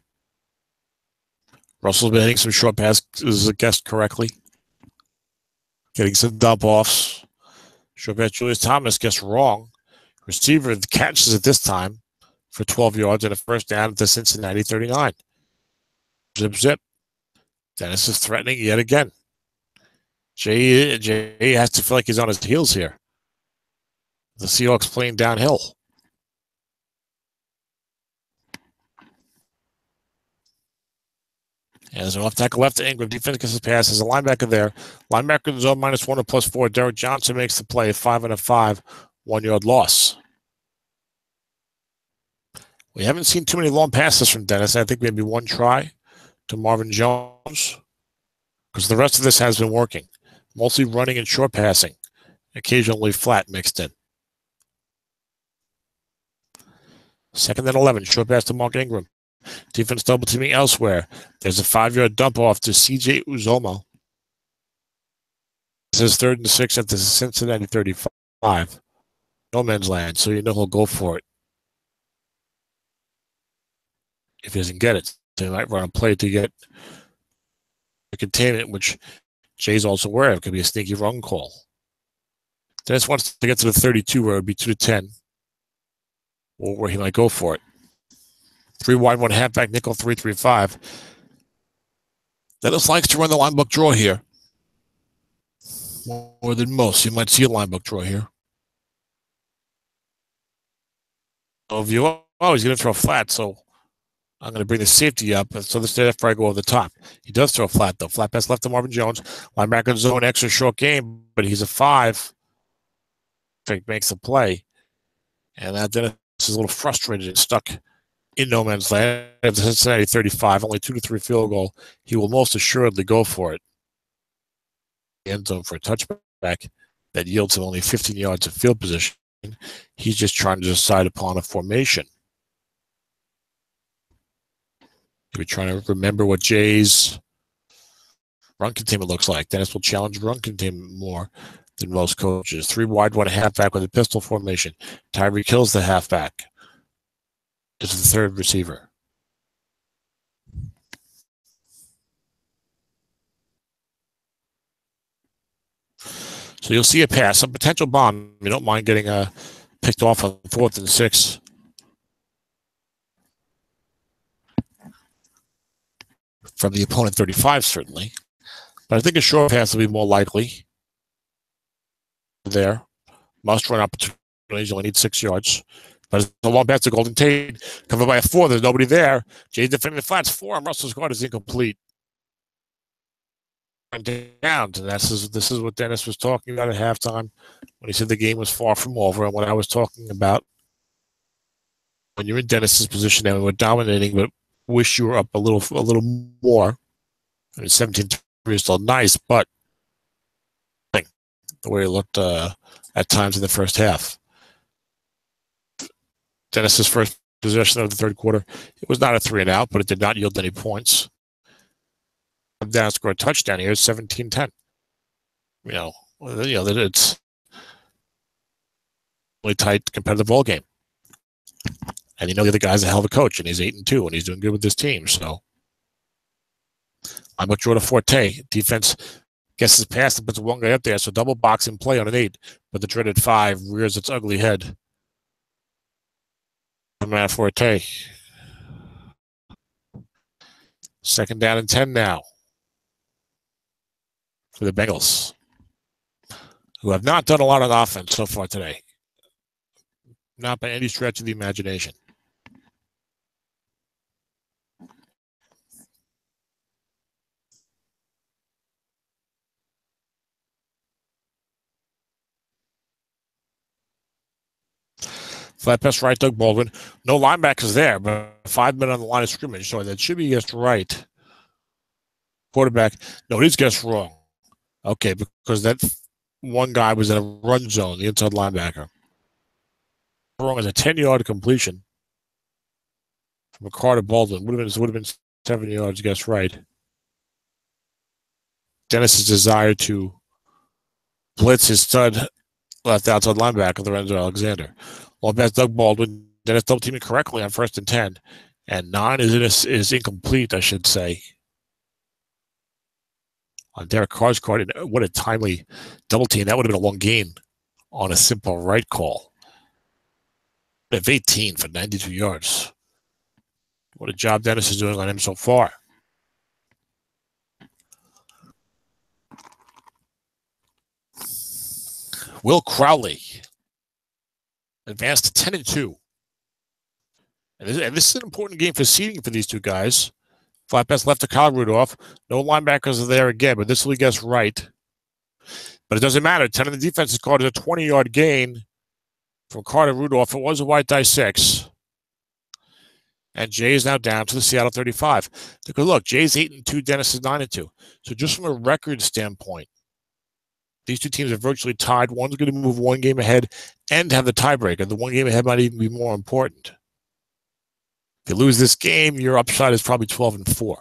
S1: Russell's been hitting some short passes, guessed correctly. Getting some dump offs. Short pass, Julius Thomas guessed wrong. Receiver catches it this time for 12 yards and a first down at the Cincinnati 39. Zip, zip. Dennis is threatening yet again. Jay has to feel like he's on his heels here. The Seahawks playing downhill. And there's an left tackle left to Ingram. Defense gets his pass. There's a linebacker there. Linebacker in zone -1 or +4. Derek Johnson makes the play. 5 and a 5, 1 yard loss. We haven't seen too many long passes from Dennis. I think maybe one try to Marvin Jones, because the rest of this has been working. Mostly running and short passing. Occasionally flat mixed in. 2nd and 11. Short pass to Mark Ingram. Defense double teaming elsewhere. There's a 5-yard dump off to CJ Uzomah. This is 3rd and 6 at the Cincinnati 35. No man's land, so you know he'll go for it if he doesn't get it. So he might run a play to get the containment, which Jay's also aware of. It could be a sneaky run call. Dennis wants to get to the 32, where it would be 2 to 10, or where he might go for it. 3 wide, 1 halfback, nickel 3-3-5. Dennis likes to run the line book draw here more than most. You might see a line book draw here. So he's going to throw flat, so I'm going to bring the safety up. So this is after I go over the top. He does throw flat, though. Flat pass left to Marvin Jones. Linebacker zone, extra short game, but he's a 5. Drake makes a play. And now Dennis is a little frustrated and stuck in no man's land. At the Cincinnati 35, only 2 to 3 field goal. He will most assuredly go for it. End zone for a touchback that yields him only 15 yards of field position. He's just trying to decide upon a formation. We're trying to remember what Jay's run containment looks like. Dennis will challenge run containment more than most coaches. 3 wide, 1 halfback with a pistol formation. Tyree kills the halfback. Is the 3rd receiver. So you'll see a pass, some potential bomb. You don't mind getting picked off on 4th and 6. From the opponent 35, certainly. But I think a short pass will be more likely. There. Must run opportunities. You only need 6 yards. But it's a long pass to Golden Tate. Covered by a 4. There's nobody there. Jay's defending the flats. 4. And Russell's guard is incomplete. Down. And this is what Dennis was talking about at halftime when he said the game was far from over, and what I was talking about when you're in Dennis's position and we're dominating, but wish you were up a little more. I mean, 17-3 is still nice, but the way it looked at times in the first half. Dennis's first possession of the 3rd quarter, it was not a 3 and out, but it did not yield any points. Down to score a touchdown here, 17-10. It's a really tight, competitive ball game. And the other guy's a hell of a coach, and he's 8-2, and he's doing good with this team. So I'm much draw to Forte. Defense gets his pass and puts one guy up there, so double box in play on an 8. But the dreaded 5 rears its ugly head. Matt Forte. 2nd down and 10 now for the Bengals, who have not done a lot of offense so far today. Not by any stretch of the imagination. Flat pass right, Doug Baldwin. No linebackers there, but 5 men on the line of scrimmage, so that should be guessed right. Quarterback, no, he's guessed wrong. Okay, because that one guy was in a run zone, the inside linebacker. Wrong as a 10-yard completion from Carter Baldwin. Would have been 7 yards, guess right. Dennis's desire to blitz his stud left outside linebacker, Lorenzo Alexander. Long pass, Doug Baldwin. Dennis double teaming correctly on 1st and 10. And 9 is incomplete, I should say. On Derek Carr's card, what a timely double team. That would have been a long gain on a simple right call. Of 18 for 92 yards. What a job Dennis is doing on him so far. Will Crowley advanced to 10-2. And this is an important game for seeding for these two guys. Flat pass left to Kyle Rudolph. No linebackers are there again, but this will guess right. But it doesn't matter. 10 of the defense is called a 20-yard gain from Carter Rudolph. It was a white die 6. And Jay is now down to the Seattle 35. Take a look. Jay's 8-2, Dennis is 9-2. So just from a record standpoint, these two teams are virtually tied. One's going to move one game ahead and have the tiebreaker. The one game ahead might even be more important. If you lose this game, your upside is probably 12-4,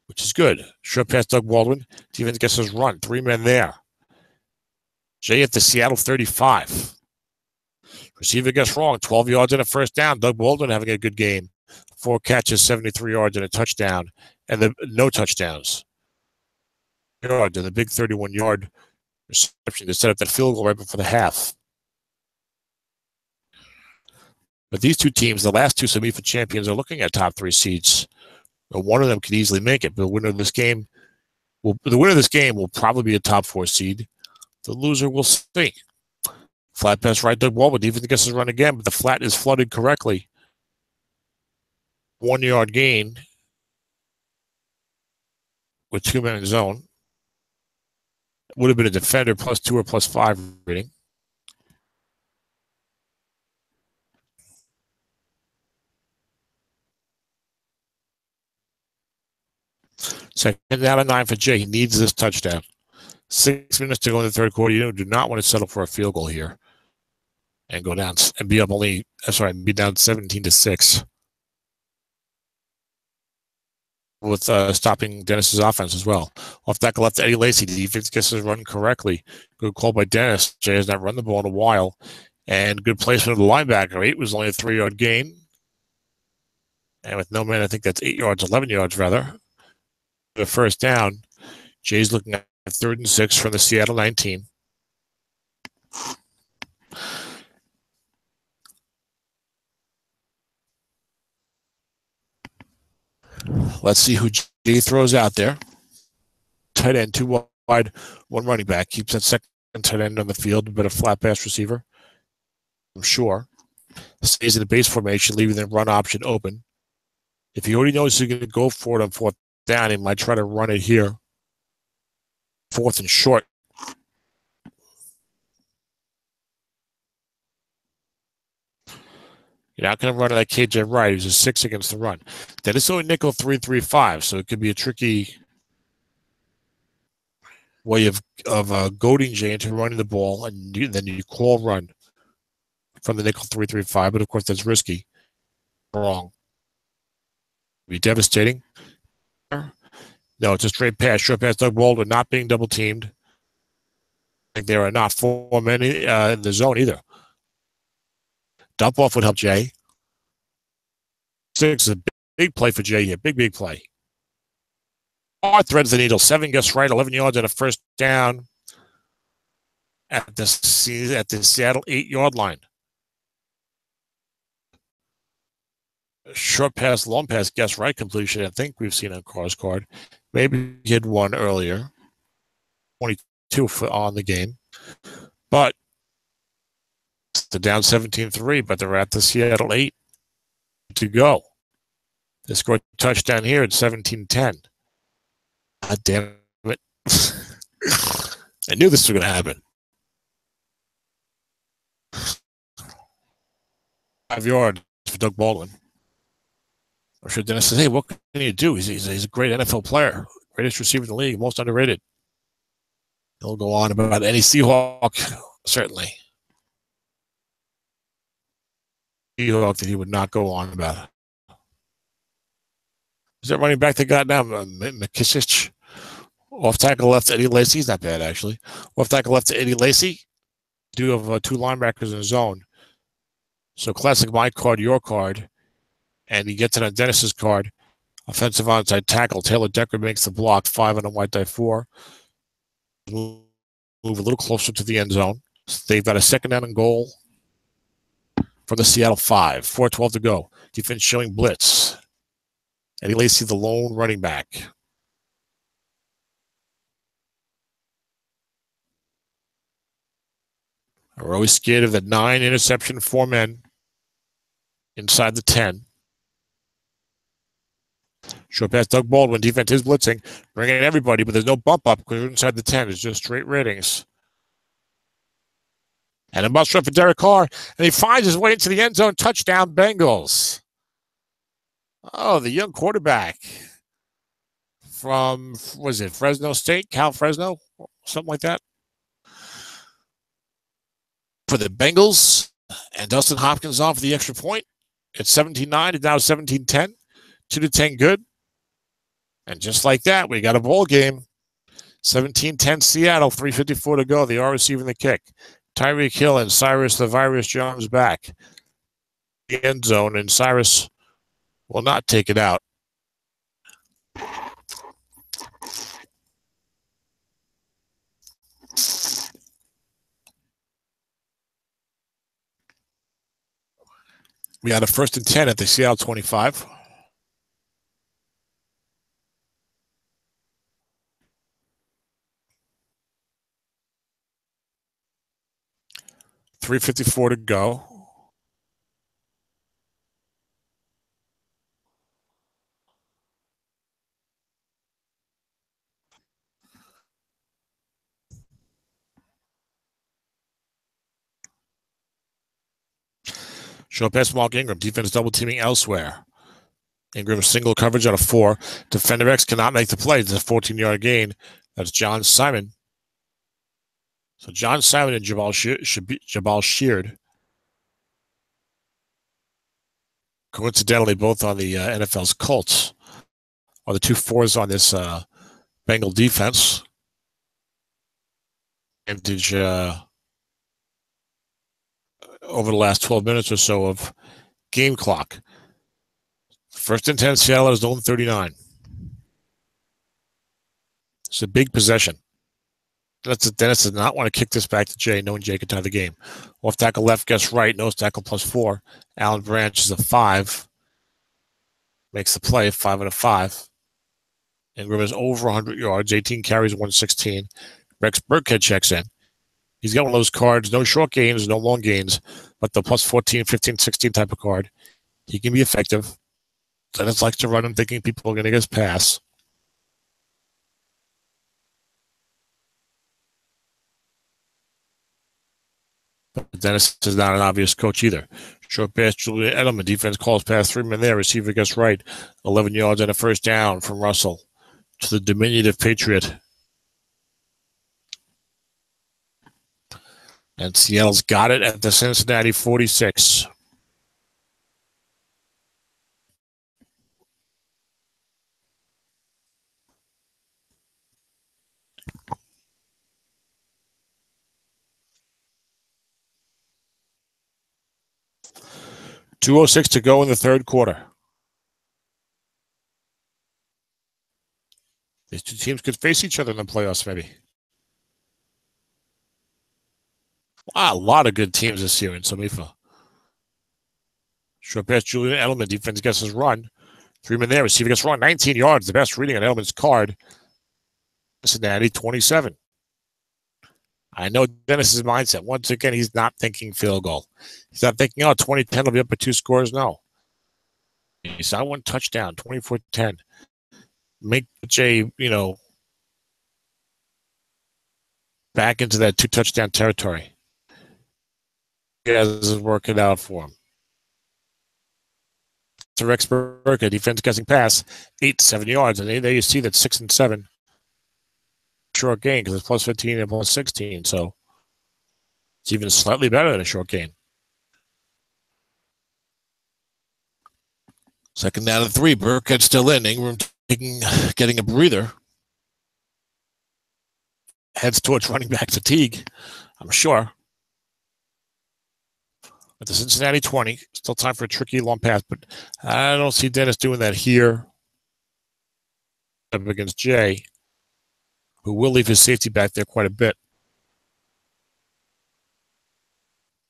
S1: which is good. Short pass, Doug Baldwin. Defense gets his run. 3 men there. Jay at the Seattle 35. Receiver gets wrong. 12 yards and a first down. Doug Baldwin having a good game. 4 catches, 73 yards and a touchdown. And no touchdowns. And the big 31-yard reception to set up that field goal right before the half. But these two teams, the last two SOMIFA champions, are looking at top 3 seeds. One of them could easily make it, but the winner of this game will probably be a top 4 seed. The loser will see. Flat pass right, Doug Baldwin. Defense gets his run again, but the flat is flooded correctly. 1-yard gain with 2 men in zone. Would have been a defender +2 or +5 rating. Second down and 9 for Jay. He needs this touchdown. 6 minutes to go in the third quarter. You do not want to settle for a field goal here and go down and be up be down 17-6 with stopping Dennis's offense as well. Off tackle left to Eddie Lacy. The defense gets his run correctly. Good call by Dennis. Jay has not run the ball in a while. And good placement of the linebacker. 8 was only a 3-yard gain. And with no man, I think that's 8 yards, 11 yards rather. The first down. Jay's looking at 3rd and 6 from the Seattle 19. Let's see who Jay throws out there. Tight end, 2 wide, 1 running back. Keeps that second tight end on the field, but a flat pass receiver, I'm sure. Stays in the base formation, leaving the run option open. If he already knows he's going to go for it on 4th down, he might try to run it here. 4th and short. You're not going to run it like KJ Wright, who's a 6 against the run. Then it's only nickel 3-3-5, so it could be a tricky way of goading Jay into running the ball, and then you call run from the nickel 3-3-5, but of course that's risky. Wrong. It'd be devastating. No, it's a straight pass. Short pass, Doug Baldwin not being double teamed. I think there are not 4 men in the zone either. Dump off would help Jay. 6 is a big play for Jay here. Big play. 4 threads the needle. 7 gets right. 11 yards and a first down at the Seattle 8-yard line. Short pass, long pass, guess right completion. I think we've seen on Carr's card. Maybe he had one earlier. 22 on the game. But they're down 17-3, but they're at the Seattle 8 to go. They scored a touchdown here at 17-10. God damn it. I knew this was going to happen. 5 yards for Doug Baldwin. Or should Dennis say, hey, what can you do? He's a great NFL player. Greatest receiver in the league, most underrated. He'll go on about any Seahawk, certainly. Seahawk that he would not go on about. Is that running back they got now? McKissick. Off tackle left to Eddie Lacy. He's not bad, actually. Off tackle left to Eddie Lacy. Do have 2 linebackers in the zone. So classic my card, your card. And he gets it on Dennis's card. Offensive onside tackle. Taylor Decker makes the block. 5 on a white die 4. Move a little closer to the end zone. They've got a 2nd down and goal from the Seattle 5. 4:12 to go. Defense showing blitz. Eddie Lacy, the lone running back. We're always scared of the 9 interception, 4 men inside the 10. Short pass, Doug Baldwin. Defense is blitzing, bringing in everybody, but there's no bump up because we're inside the 10. It's just straight ratings. And a must run for Derek Carr, and he finds his way into the end zone. Touchdown, Bengals. Oh, the young quarterback from, was it Fresno State? Cal Fresno? Something like that. For the Bengals, and Dustin Hopkins on for the extra point. It's 17-9. It's now 17-10. 2-10 good. And just like that, we got a ball game. 17-10 Seattle, 3:54 to go. They are receiving the kick. Tyreek Hill and Cyrus the Virus Jones back. The end zone, and Cyrus will not take it out. We got a 1st and 10 at the Seattle 25. $3:54 to go. Short pass, Mark Ingram. Defense double teaming elsewhere. Ingram single coverage out of 4. Defender X cannot make the play. It's a 14-yard gain. That's John Simon. So John Simon and Jabal Sheard. Coincidentally, both on the NFL's Colts are the 2 4s on this Bengal defense. Advantage over the last 12 minutes or so of game clock. 1st and 10, Seattle is zone 39. It's a big possession. Dennis does not want to kick this back to Jay, knowing Jay can tie the game. Off tackle left, guess right. Nose tackle +4. Alan Branch is a 5. Makes the play, 5 out of 5. Ingram is over 100 yards, 18 carries, 116. Rex Burkhead checks in. He's got one of those cards, no short gains, no long gains, but the +14, 15, 16 type of card. He can be effective. Dennis likes to run him thinking people are going to get his pass. But Dennis is not an obvious coach either. Short pass, Julian Edelman. Defense calls pass, 3 men there. Receiver gets right. 11 yards and a 1st down from Russell to the diminutive Patriot. And Seattle's got it at the Cincinnati 46. $2:06 to go in the 3rd quarter. These 2 teams could face each other in the playoffs, maybe. Wow, a lot of good teams this year in SOMIFA. Short pass, Julian Edelman. Defense gets his run. 3 men there. Receiver gets run. 19 yards. The best reading on Edelman's card. Cincinnati 27. I know Dennis's mindset. Once again, he's not thinking field goal. He's not thinking, 20-10 will be up by 2 scores. No. He saw 1 touchdown, 24-10. Make Jay, back into that 2 touchdown territory. Guys is working out for him. To Rex Burkhead, defense guessing pass, 8-7 yards. And there you see that 6 and 7. Short gain because it's +15 and +16. So it's even slightly better than a short gain. 2nd down and 3. Burkhead still in. Ingram getting a breather. Heads towards running back fatigue, I'm sure. At the Cincinnati 20, still time for a tricky long pass, but I don't see Dennis doing that here up against Jay, who will leave his safety back there quite a bit.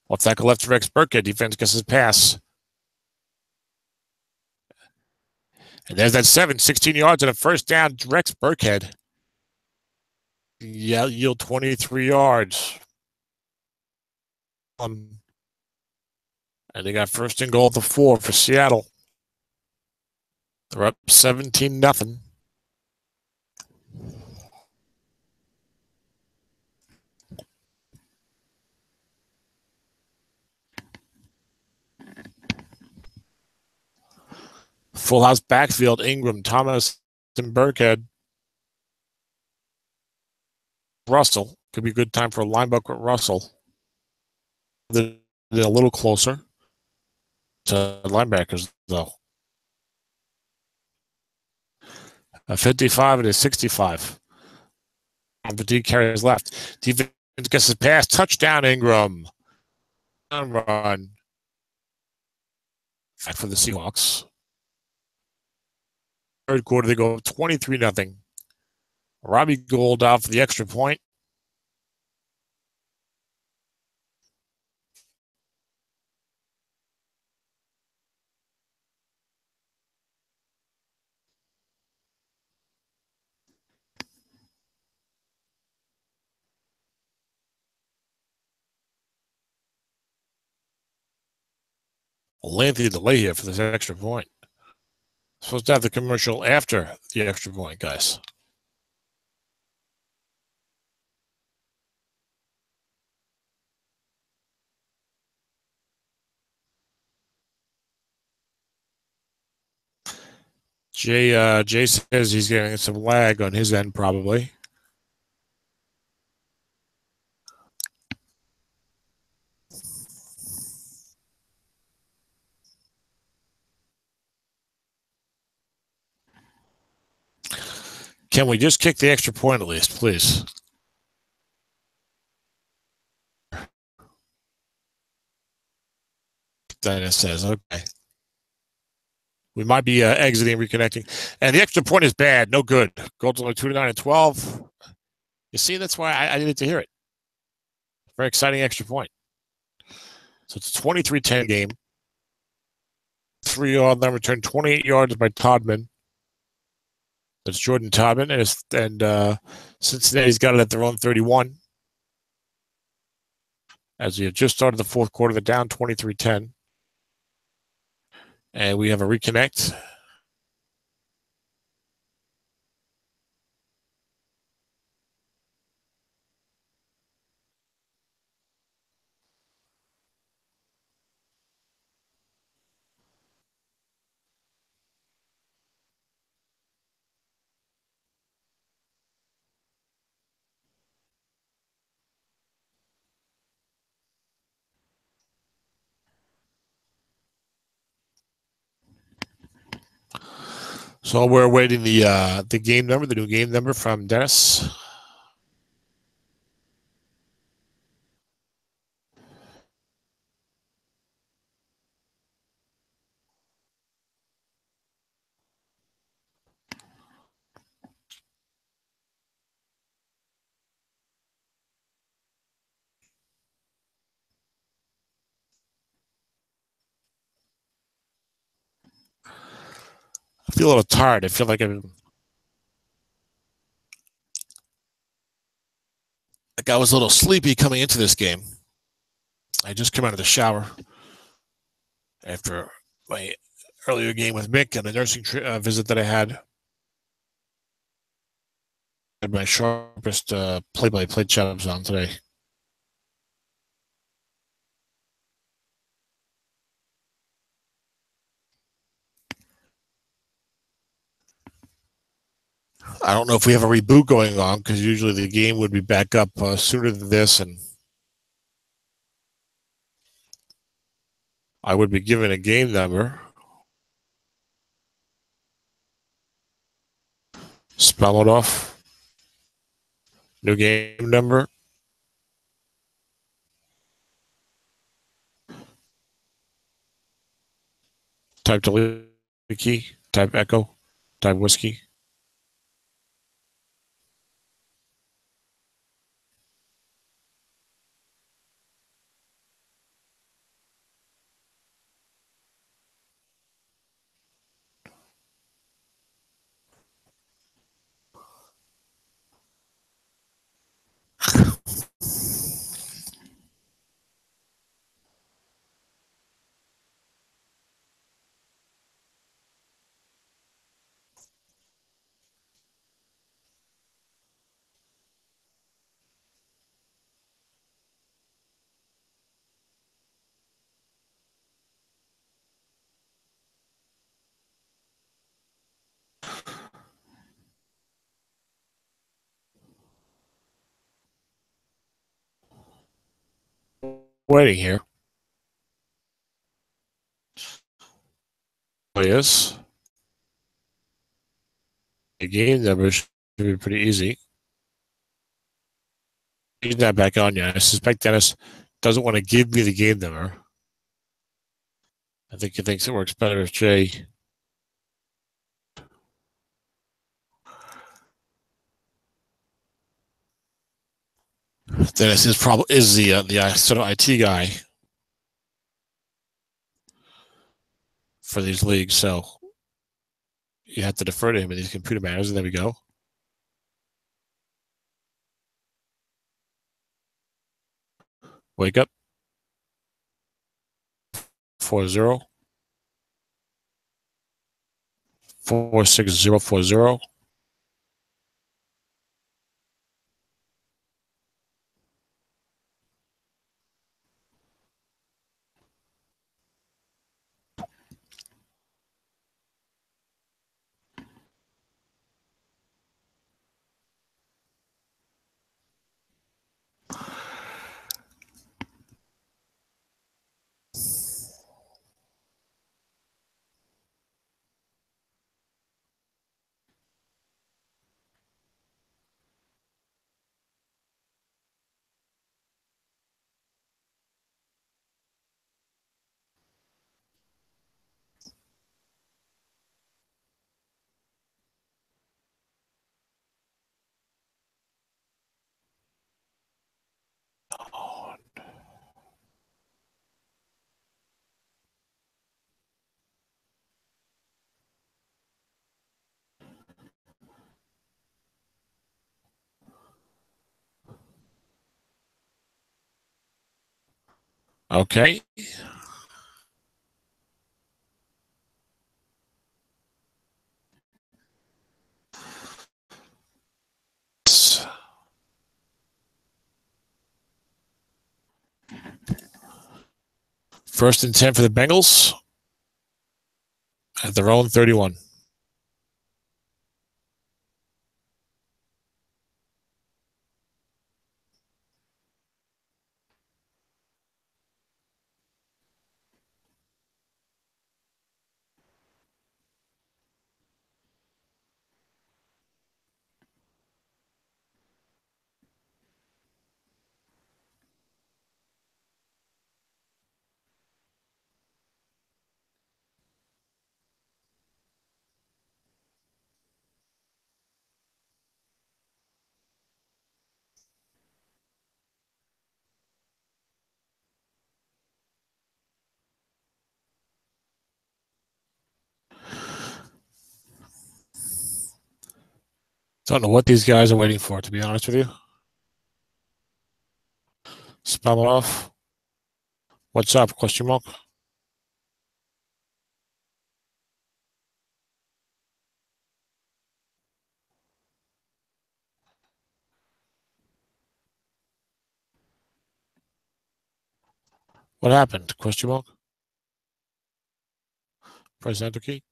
S1: Off tackle left to Rex Burkhead. Defense gets his pass. And there's that 16 yards and a 1st down. Rex Burkhead. Yeah, yield 23 yards. And they got 1st and goal at the 4 for Seattle. They're up 17-0. Full house backfield, Ingram, Thomas, and Burkhead. Russell. Could be a good time for a linebacker with Russell. They're a little closer to linebackers, though. A 55 and a 65. The D carries left. Defense gets his pass. Touchdown, Ingram. Run. Back for the Seahawks. Third quarter, they go 23-0. Robbie Gould out for the extra point. A lengthy delay here for this extra point. Supposed to have the commercial after the extra point, guys. Jay says he's getting some lag on his end, probably. Can we just kick the extra point at least, please? Dennis says, okay. We might be exiting, reconnecting. And the extra point is bad. No good. Gold's only 2-9 and 12. You see, that's why I needed to hear it. Very exciting extra point. So it's a 23-10 game. 3 on them return, 28 yards by Todman. That's Jordan Todman. And Cincinnati's got it at their own 31. As we have just started the fourth quarter, they're down 23-10. And we have a reconnect. So we're awaiting the game number, the new game number from Dennis. I feel a little tired. I feel like I was a little sleepy coming into this game. I just came out of the shower after my earlier game with Mick and a nursing visit that I had. I had my sharpest play-by-play chops on today. I don't know if we have a reboot going on because usually the game would be back up sooner than this, and I would be given a game number. Spell it off. New game number. Type delete key. Type echo. Type whiskey. waiting here. Oh, yes. The game number should be pretty easy. He's not back on yet. I suspect Dennis doesn't want to give me the game number. I think he thinks it works better if Jay. Dennis is the sort of IT guy for these leagues, so you have to defer to him in these computer matters. And there we go. Wake up. 40 46040. Okay. First and 10 for the Bengals at their own 31. Don't know what these guys are waiting for, to be honest with you. Spell it off. What's up? Question mark. What happened? Question mark. Press enter key.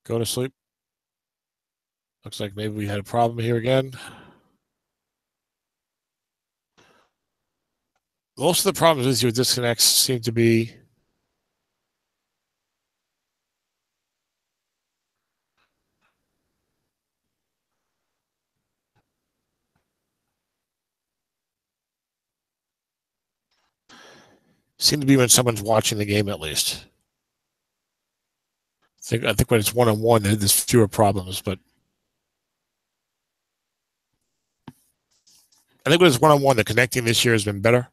S1: Go to sleep. Looks like maybe we had a problem here again. Most of the problems with your disconnects seem to be when someone's watching the game, at least. I think when it's one-on-one, there's fewer problems, but I think when it's one-on-one, the connecting this year has been better.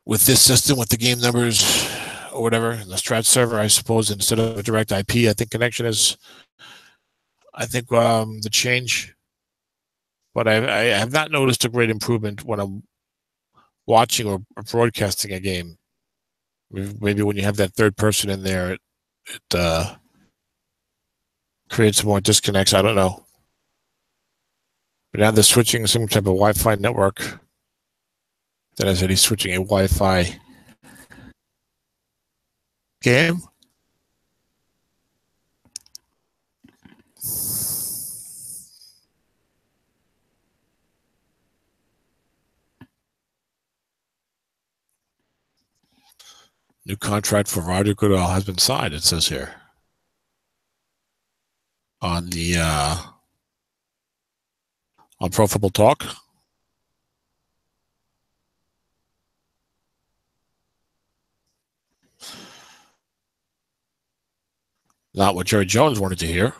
S1: With this system, with the game numbers or whatever, the Strat server, I suppose, instead of a direct IP, I think connection is, the change. But I have not noticed a great improvement when I'm watching or broadcasting a game. Maybe when you have that third person in there, it creates more disconnects. I don't know. But now they're switching some type of Wi-Fi network. Then I said he's switching a Wi-Fi game. New contract for Roger Goodell has been signed, it says here. On the on Pro Football Talk. Not what Jerry Jones wanted to hear.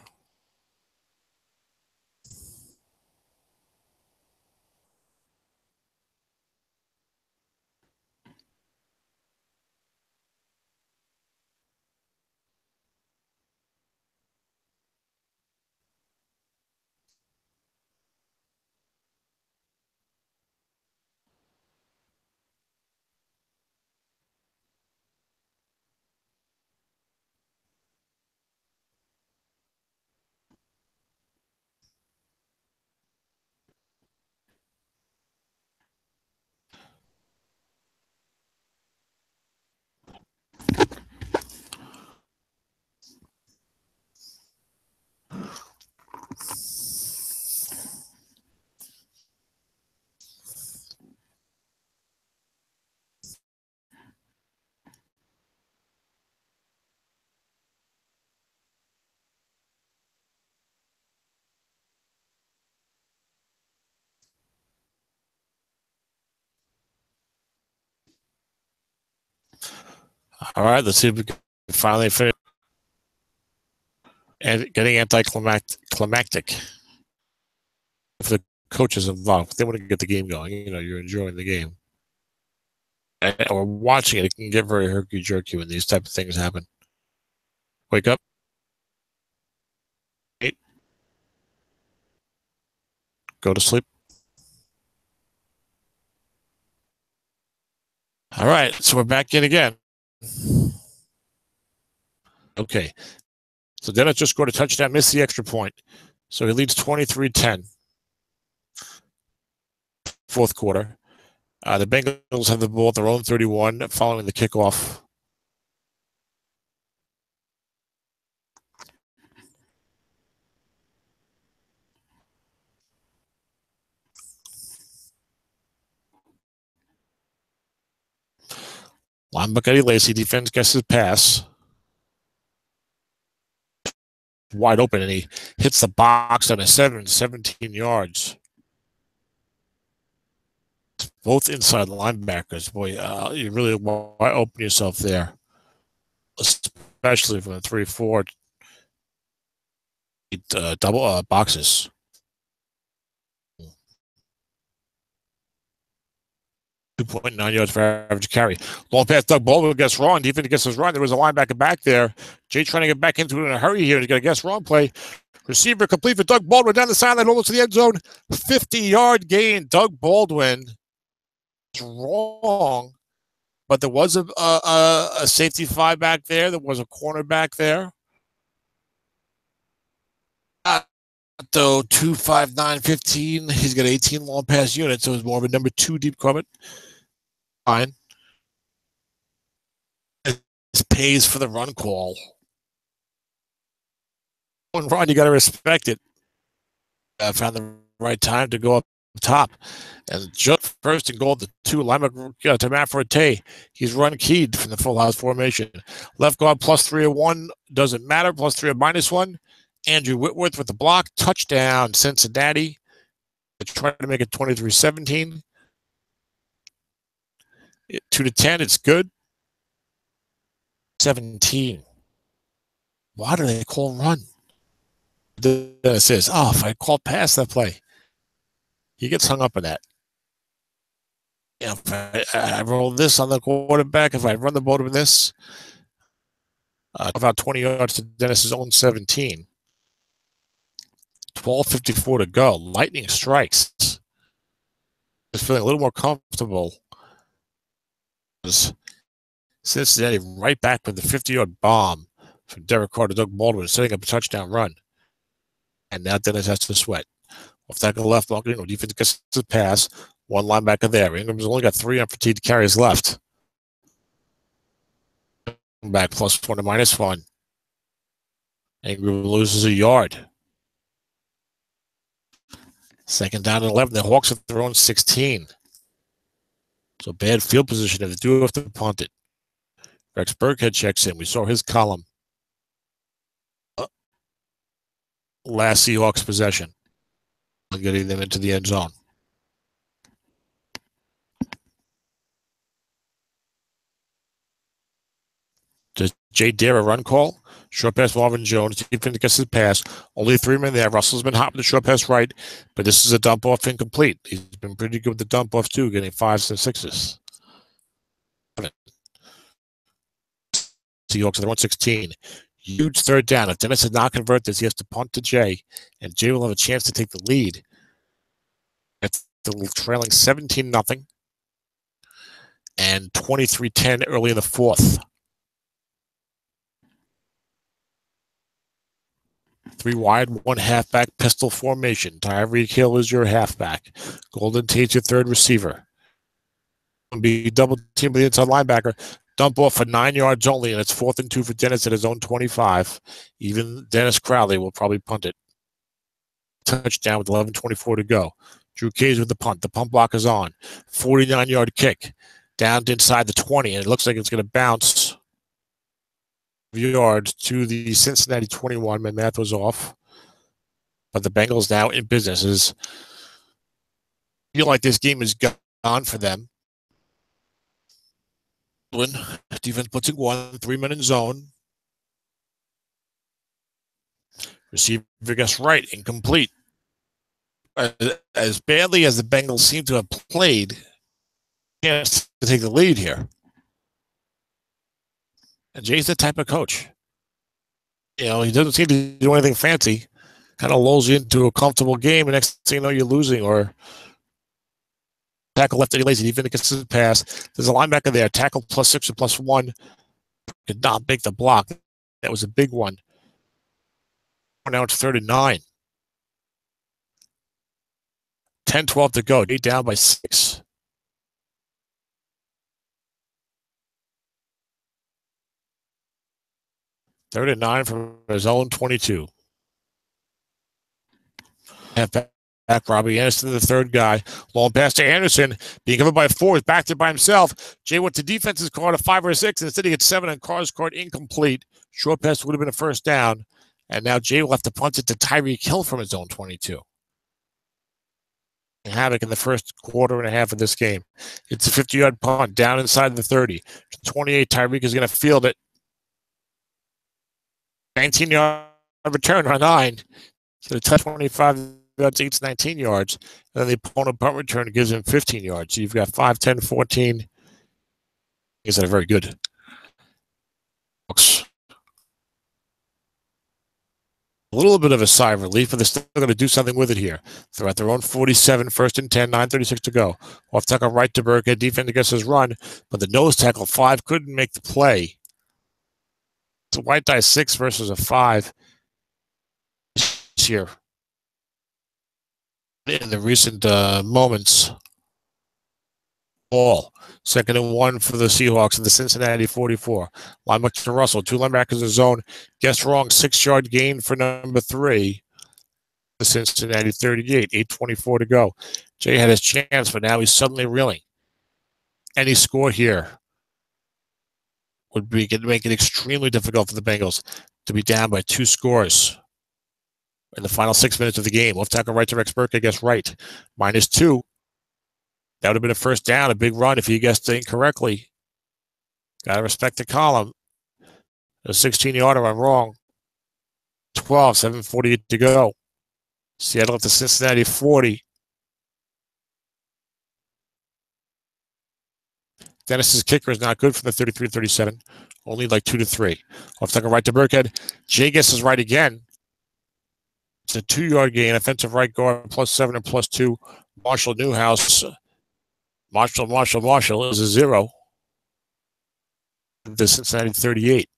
S1: All right, let's see if we can finally finish. And getting anticlimactic if the coaches involved. They want to get the game going. You know, you're enjoying the game. Or watching it, it can get very herky-jerky when these type of things happen. Wake up. 8. Go to sleep. All right, so we're back in again. Okay. So Dennis just scored a touchdown, missed the extra point. So he leads 23-10. Fourth quarter. The Bengals have the ball at their own 31 following the kickoff. Linebacker Eddie Lacy, defense guesses pass. Wide open, and he hits the box on a 17 yards. Both inside linebackers. Boy, you really want to open yourself there, especially from the 3-4 double boxes. .9 yards for average carry. Long pass, Doug Baldwin gets wrong. Defense gets wrong. There was a linebacker back there. Jay trying to get back into it in a hurry here. He's got a guess wrong play. Receiver complete for Doug Baldwin down the sideline, almost to the end zone. 50-yard gain. Doug Baldwin is wrong, but there was a safety fly back there. There was a corner back there. Though 259.15, he's got 18 long pass units, so it's more of a number 2 deep cover. Fine. This pays for the run call. When run, you got to respect it. Found the right time to go up top, and just first and goal, the 2 linebacker to Matt Forte. He's run keyed from the full house formation. Left guard +3 or 1 doesn't matter. +3 or -1. Andrew Whitworth with the block. Touchdown, Cincinnati. They're trying to make it 23-17. 2-10, it's good. 17. Why do they call run? It says, if I call pass that play, he gets hung up on that. If I roll this on the quarterback, if I run the ball with this, about 20 yards to Dennis's own 17. 12:54 to go. Lightning strikes. Just feeling a little more comfortable. Cincinnati right back with the 50-yard bomb from Derek Carr to Doug Baldwin, setting up a touchdown run. And now Dennis has to sweat. Off tackle left, defense gets the pass. 1 linebacker there. Ingram's only got 3 unfatigued carries left. Back +1 to -1. Ingram loses a yard. Second down and 11. The Hawks at their own 16. So bad field position if they do have to punt it. Rex Burkhead checks in. We saw his column last Seahawks possession, getting them into the end zone. Does Jay dare a run call? Short pass, Marvin Jones. Defense gets his pass. Only 3 men there. Russell's been hot with the short pass right, but this is a dump off incomplete. He's been pretty good with the dump off too, getting 5s and 6s. Seahawks are 116. Huge third down. If Dennis does not convert this, he has to punt to Jay, and Jay will have a chance to take the lead. It's trailing 17-0 and 23-10 early in the fourth. 3 wide, 1 halfback pistol formation. Tyreek Hill is your halfback. Golden Tate's your third receiver. Be double team with the inside linebacker. Dump off for 9 yards only, and it's 4th and 2 for Dennis at his own 25. Even Dennis Crowley will probably punt it. Touchdown with 11:24 to go. Drew Case with the punt. The punt block is on. 49-yard kick. Down to inside the 20, and it looks like it's going to bounce yards to the Cincinnati 21. My math was off. But the Bengals now in business. Feel like this game is gone for them. Defense blitzing 1, 3 men in zone. Receiver gets right, incomplete. As badly as the Bengals seem to have played, chance to take the lead here. And Jay's the type of coach. You know, he doesn't seem to do anything fancy. Kind of lulls you into a comfortable game, and next thing you know, you're losing, or tackle left Eddie Lacy. Even gets the pass. There's a linebacker there. Tackle +6 or +1. Could not make the block. That was a big one. Now it's 3rd and 9. 10-12 to go. Jay down by 6. Third and 9 from his own 22. Halfback Robbie Anderson, the third guy. Long pass to Anderson. Being covered by 4. He's backed it by himself. Jay went to defense's card, a 5 or a 6. And instead he gets 7 and Carr's card incomplete. Short pass would have been a first down. And now Jay will have to punt it to Tyreek Hill from his own 22. Havoc in the first quarter and a half of this game. It's a 50-yard punt down inside the 30. 28, Tyreek is going to field it. 19-yard return on 9. So the touch 25 yards, 8 to 19 yards. And then the opponent punt return gives him 15 yards. So you've got 5, 10, 14. Is that a very good? A little bit of a sigh of relief, but they're still going to do something with it here. They're at their own 47, 1st and 10, 9:36 to go. Off tackle right to Burkhead, defense against his run, but the nose tackle 5 couldn't make the play. It's a white die 6 versus a 5 here in the recent moments. Ball. 2nd and 1 for the Seahawks in the Cincinnati 44. Linebacker Russell, 2 linebackers in zone. Guess wrong, 6-yard gain for number 3. The Cincinnati 38, 8:24 to go. Jay had his chance, but now he's suddenly reeling. Any score here would make it extremely difficult for the Bengals to be down by 2 scores in the final 6 minutes of the game. Left tackle right to Rex Burkhead, guess right. -2. That would have been a first down, a big run if he guessed incorrectly. Got to respect the column. A 16-yarder, I'm wrong. 12, 7:48 to go. Seattle at the Cincinnati 40. Dennis's kicker is not good from the 33-37. Only like 2 to 3. Off tackle right to Burkhead. Jay guesses right again. It's a 2-yard gain. Offensive right guard +7 and +2. Marshall Newhouse. Marshall is a 0. The Cincinnati 38.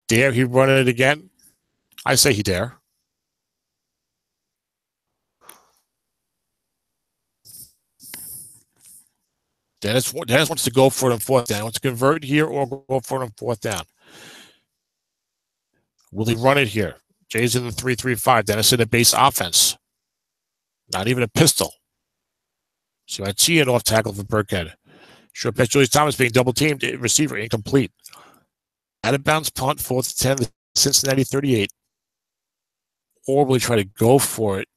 S1: Dare he run it again? I say he dare. Dennis wants to go for it on 4th down. He wants to convert here or go for it on 4th down. Will he run it here? Jay's in the 3-3-5. Dennis in a base offense. Not even a pistol. So I see an off tackle for Burkhead. Short pass, Julius Thomas being double teamed. Receiver incomplete. Out of bounds punt, 4th and 10, Cincinnati 38. Or will he try to go for it?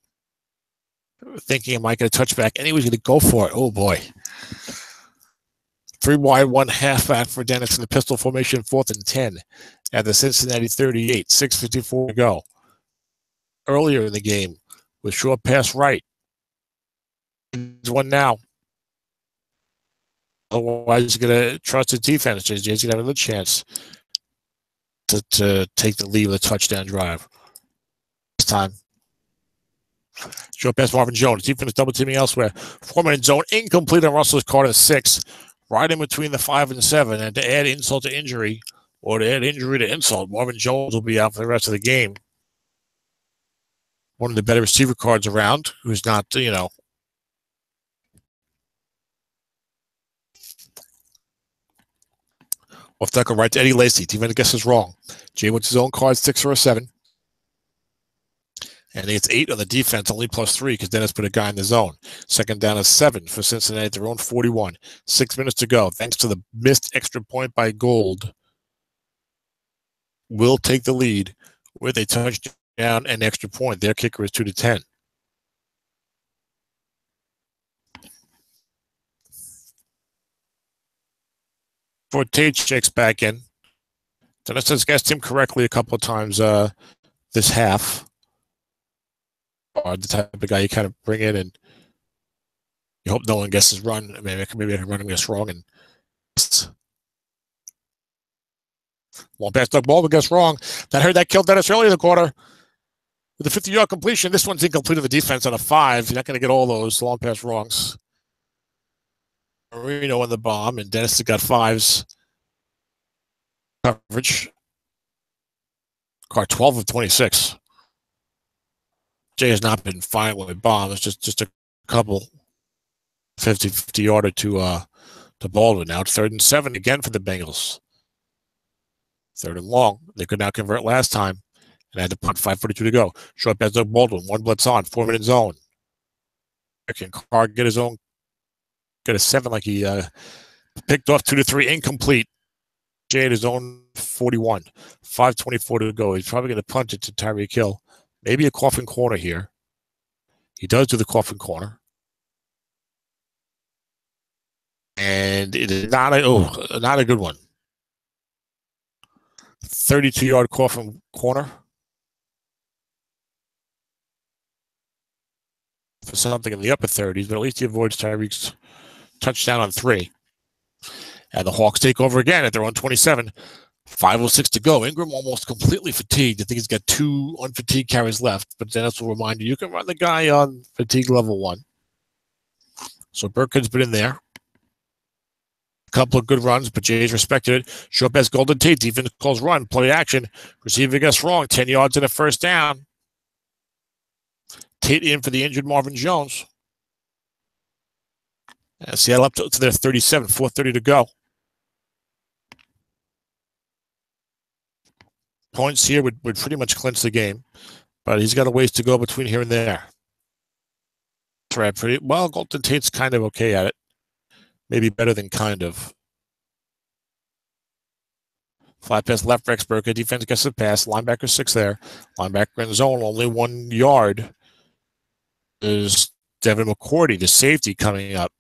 S1: Thinking he might get a touchback, and he was going to go for it. Oh boy. 3 wide, 1 halfback for Dennis in the pistol formation, 4th and 10 at the Cincinnati 38, 6:54 to go. Earlier in the game with short pass right. He's one now. Otherwise, he's going to trust his defense. Jay's going to have another chance to take the lead with a touchdown drive. This time. Short pass, Marvin Jones. Defense double teaming elsewhere. 4-man zone, incomplete on Russell's Carter 6. Right in between the 5 and 7. And to add insult to injury, or to add injury to insult, Marvin Jones will be out for the rest of the game. One of the better receiver cards around, who's not, Off tackle right to Eddie Lacy. Defense guesses wrong. Jay wants his own card, 6 or a 7. And it's 8 on the defense, only +3 because Dennis put a guy in the zone. 2nd down is 7 for Cincinnati at their own 41. 6 minutes to go. Thanks to the missed extra point by Gold, will take the lead with a touchdown and extra point. Their kicker is 2-10. For Tate checks back in. Dennis has guessed him correctly a couple of times this half. Or the type of guy you kind of bring in and you hope no one guesses run. Maybe I can run and guess wrong. And long pass, Doug Baldwin guess wrong. That killed Dennis early in the quarter. With a 50-yard completion, this one's incomplete of the defense on a 5. You're not going to get all those long pass wrongs. Marino on the bomb, and Dennis has got 5s. Coverage. Car 12 of 26. Jay has not been fine with bombs. Just a couple 50-yarder to Baldwin. Now it's 3rd and 7 again for the Bengals. 3rd and long. They could not convert last time and had to punt. 5:42 to go. Short pass to Baldwin. 1 blitz on. 4-minute zone. Can Carr get his own? Get a 7 like he picked off 2-3. Incomplete. Jay at his own 41. 5:24 to go. He's probably going to punt it to Tyreek Hill. Maybe a coffin corner here. He does do the coffin corner. And it is not a good one. 32-yard coffin corner. For something in the upper 30s, but at least he avoids Tyreek's touchdown on 3. And the Hawks take over again at their own 27. 5:06 to go. Ingram almost completely fatigued. I think he's got 2 unfatigued carries left, but Dennis will remind you can run the guy on fatigue level 1. So Burkhead's been in there. A couple of good runs, but Jay's respected it. Short pass, Golden Tate. Defense calls run. Play action. Receiver gets wrong. 10 yards and a 1st down. Tate in for the injured Marvin Jones. Seattle up to their 37. 4:30 to go. Points here would pretty much clinch the game, but he's got a ways to go between here and there. Pretty well. Golden Tate's kind of okay at it. Maybe better than kind of. Flat pass left, Rex Burkhead. Defense gets the pass. Linebacker 6 there. Linebacker in zone. Only 1 yard. There's Devin McCourty, the safety, coming up.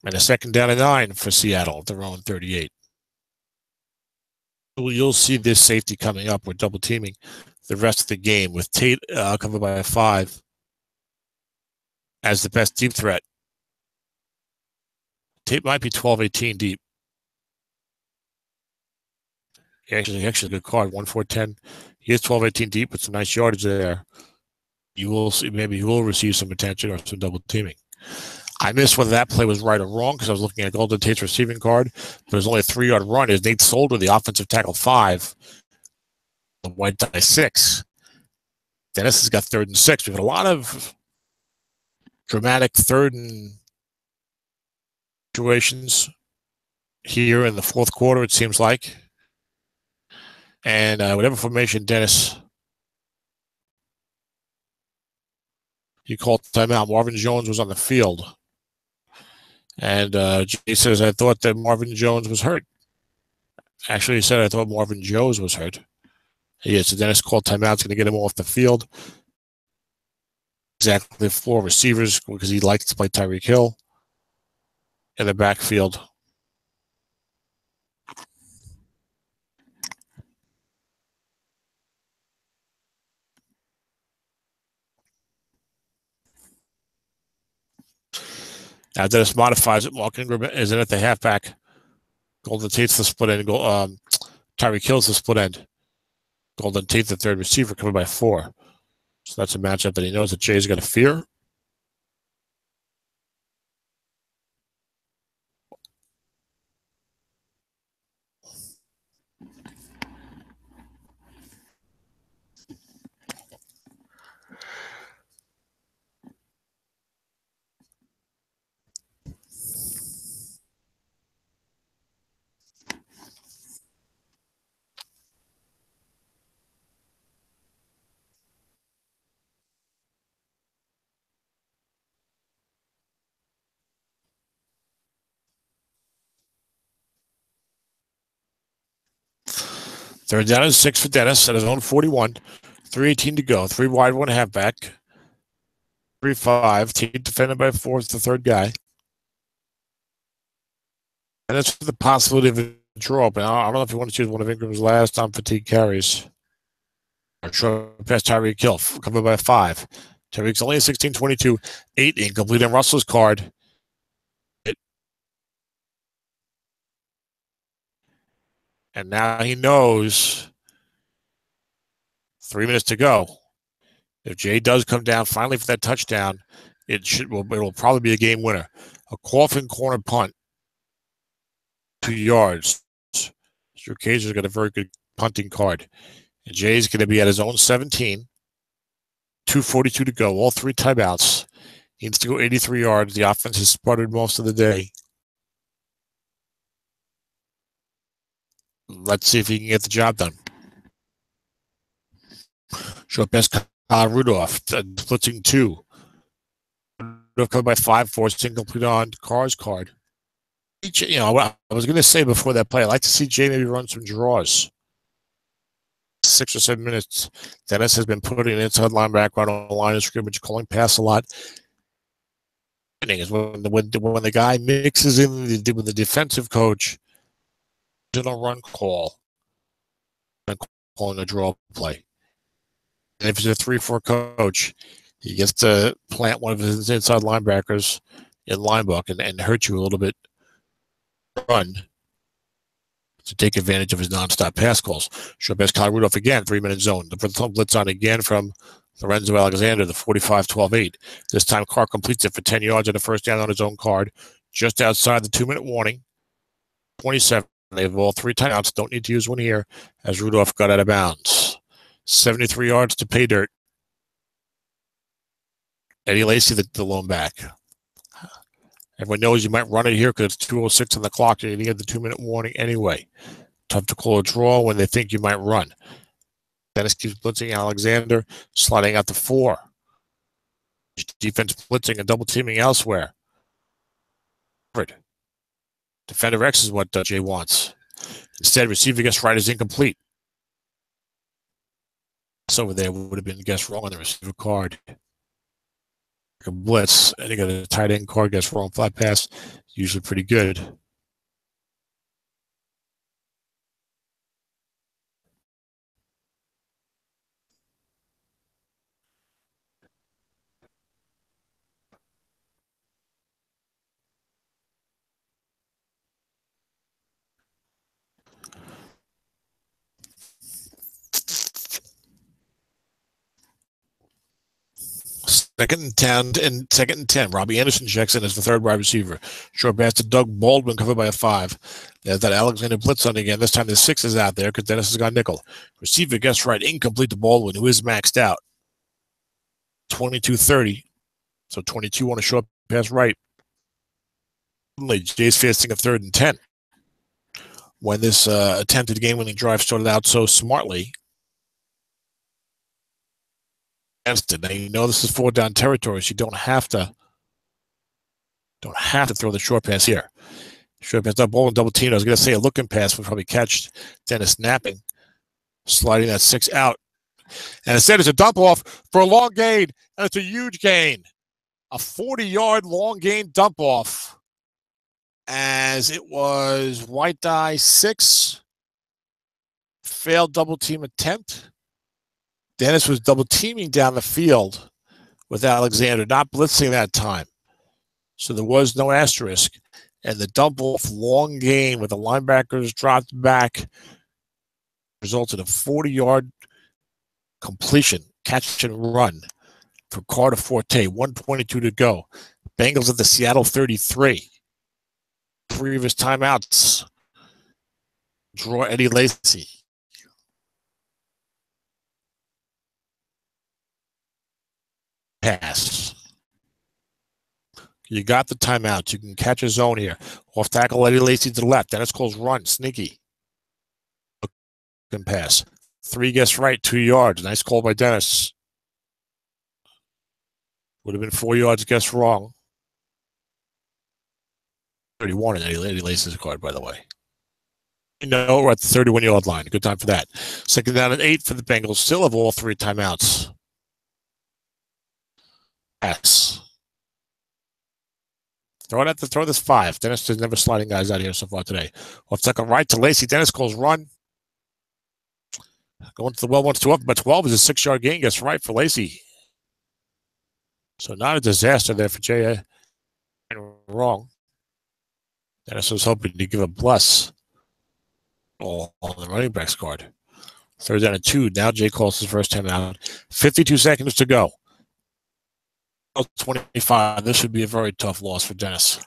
S1: And a 2nd down and 9 for Seattle at their own 38. You'll see this safety coming up. We're double teaming the rest of the game with Tate covered by a 5 as the best deep threat. Tate might be 12-18 deep. Actually a good card. 1-4-10. He is 12-18 deep with some nice yardage there. You will see, maybe he will receive some attention or some double teaming. I missed whether that play was right or wrong because I was looking at Golden Tate's receiving card, but it was only a 3-yard run. Is Nate Solder, the offensive tackle, 5, the white die 6. Dennis has got 3rd and 6. We've got a lot of dramatic 3rd and situations here in the 4th quarter, it seems like. And whatever formation Dennis, he called timeout. Marvin Jones was on the field. And Jay says, I thought that Marvin Jones was hurt. Actually, he said, I thought Marvin Jones was hurt. Yeah, so Dennis called timeout. It's going to get him off the field. Exactly 4 receivers because he likes to play Tyreek Hill in the backfield. Now Dennis modifies it. Mark Ingram is in at the halfback. Golden Tate's the split end. Tyreek Hill's the split end. Golden Tate, the third receiver, coming by 4. So that's a matchup that he knows that Jay's got to fear. Third down is 6 for Dennis at his own 41. 3:18 to go. 3 wide, 1 halfback. 3-5. Team defended by 4 is the third guy. And that's the possibility of a draw. But I don't know if you want to choose one of Ingram's last on fatigue carries. Or short pass Tyreek Hill, covered by 5. Tyreek's only a 16-22. 8 incomplete on Russell's card. And now he knows 3 minutes to go. If Jay does come down finally for that touchdown, it will probably be a game winner. A coffin corner punt, 2 yards. Mr. Kaiser's got a very good punting card. And Jay's going to be at his own 17. 2:42 to go. All 3 timeouts. He needs to go 83 yards. The offense has sputtered most of the day. Let's see if he can get the job done. Short pass, Rudolph, blitzing 2. Rudolph covered by 5, 4, incomplete on Carr's card. I was going to say before that play, I'd like to see Jay maybe run some draws. 6 or 7 minutes. Dennis has been putting an inside linebacker on the line of scrimmage, calling pass a lot. Is when the guy mixes in with the defensive coach, in a run call, and calling a draw play. And if it's a 3-4 coach, he gets to plant one of his inside linebackers in linebook and hurt you a little bit. Run to take advantage of his nonstop pass calls. Short pass, Kyle Rudolph again, 3-minute zone. The blitz on again from Lorenzo Alexander, the 45-12-8. This time, Carr completes it for 10 yards on the first down on his own card, just outside the 2-minute warning. 27. They have all 3 timeouts. Don't need to use one here as Rudolph got out of bounds. 73 yards to pay dirt. Eddie Lacy, the lone back. Everyone knows you might run it here because it's 2:06 on the clock. You're going to get the 2-minute warning anyway. Tough to call a draw when they think you might run. Dennis keeps blitzing Alexander, sliding out to 4. Defense blitzing and double teaming elsewhere. Defender X is what Jay wants. Instead, receiver guess right is incomplete. So over there would have been guessed wrong on the receiver card. A blitz, and you got a tight end card, guess wrong, flat pass, usually pretty good. Second and 10. Robbie Anderson checks in as the third wide receiver. Short pass to Doug Baldwin, covered by a 5. There's that Alexander blitz on again. This time the 6 is out there because Dennis has got nickel. Receiver guess right, incomplete to Baldwin, who is maxed out. 22-30. So 22 on a short pass right. Jay's facing a 3rd and 10. When this attempted game-winning drive started out so smartly, now you know this is 4 down territory, so you don't have to Don't have to throw the short pass here. Short pass, double and double team. I was going to say a looking pass would probably catch Dennis napping, sliding that 6 out. And instead, it's a dump off for a long gain, and it's a huge gain. A 40-yard long gain dump off, as it was white die 6, failed double team attempt. Dennis was double teaming down the field with Alexander, not blitzing that time. So there was no asterisk. And the dump off long gain with the linebackers dropped back resulted in a 40-yard completion, catch and run for Carter Forte. 1:22 to go. Bengals at the Seattle 33. 3 of his timeouts. Draw Eddie Lacy. Pass. You got the timeout. You can catch a zone here. Off tackle, Eddie Lacy to the left. Dennis calls run. Sneaky. Can pass. 3 guess right, 2 yards. Nice call by Dennis. Would have been 4 yards guess wrong. 31 and Eddie Lacy's card, by the way. No, we're at the 31-yard line. Good time for that. Second down and 8 for the Bengals. Still have all 3 timeouts. Pass. Throw this 5. Dennis is never sliding guys out here so far today. Off second right to Lacy. Dennis calls run. Going to the well once two up, but 12 is a 6-yard gain. Guess right for Lacy. So not a disaster there for Jay. Wrong. Dennis was hoping to give a bless on the running back's card. Third down and 2. Now Jay calls his first time out. 52 seconds to go. 25. This should be a very tough loss for Dennis.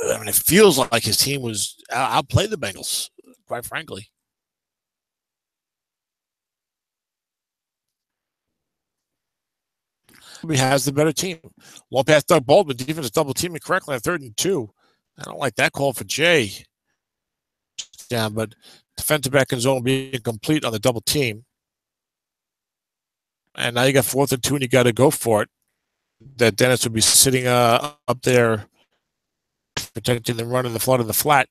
S1: I mean, it feels like his team was outplayed the Bengals, quite frankly. He has the better team. Long pass, Doug Baldwin. Defense is double teaming correctly on 3rd and 2. I don't like that call for Jay. Yeah, but defensive back in zone being complete on the double team. And now you got 4th and 2, and you got to go for it. That Dennis would be sitting up there protecting the run in the flood of the flat.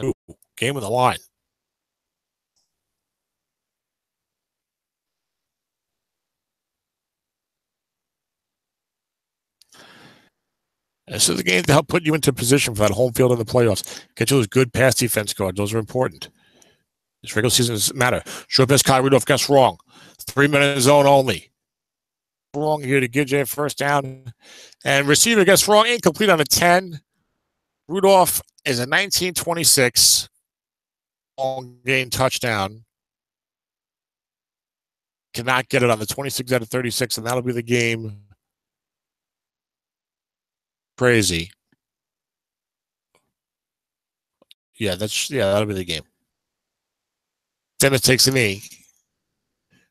S1: Ooh, game of the line. This is a game to help put you into position for that home field in the playoffs. Get you those good pass defense cards. Those are important. This regular season doesn't matter. Short pass, Kyle Rudolph guess wrong. 3-minute zone only. Wrong here to give Jay a first down. And receiver gets wrong. Incomplete on a 10. Rudolph is a 19-26 long gain touchdown. Cannot get it on the 26 out of 36, and that'll be the game. Crazy. Yeah, that'll be the game. Dennis takes a knee,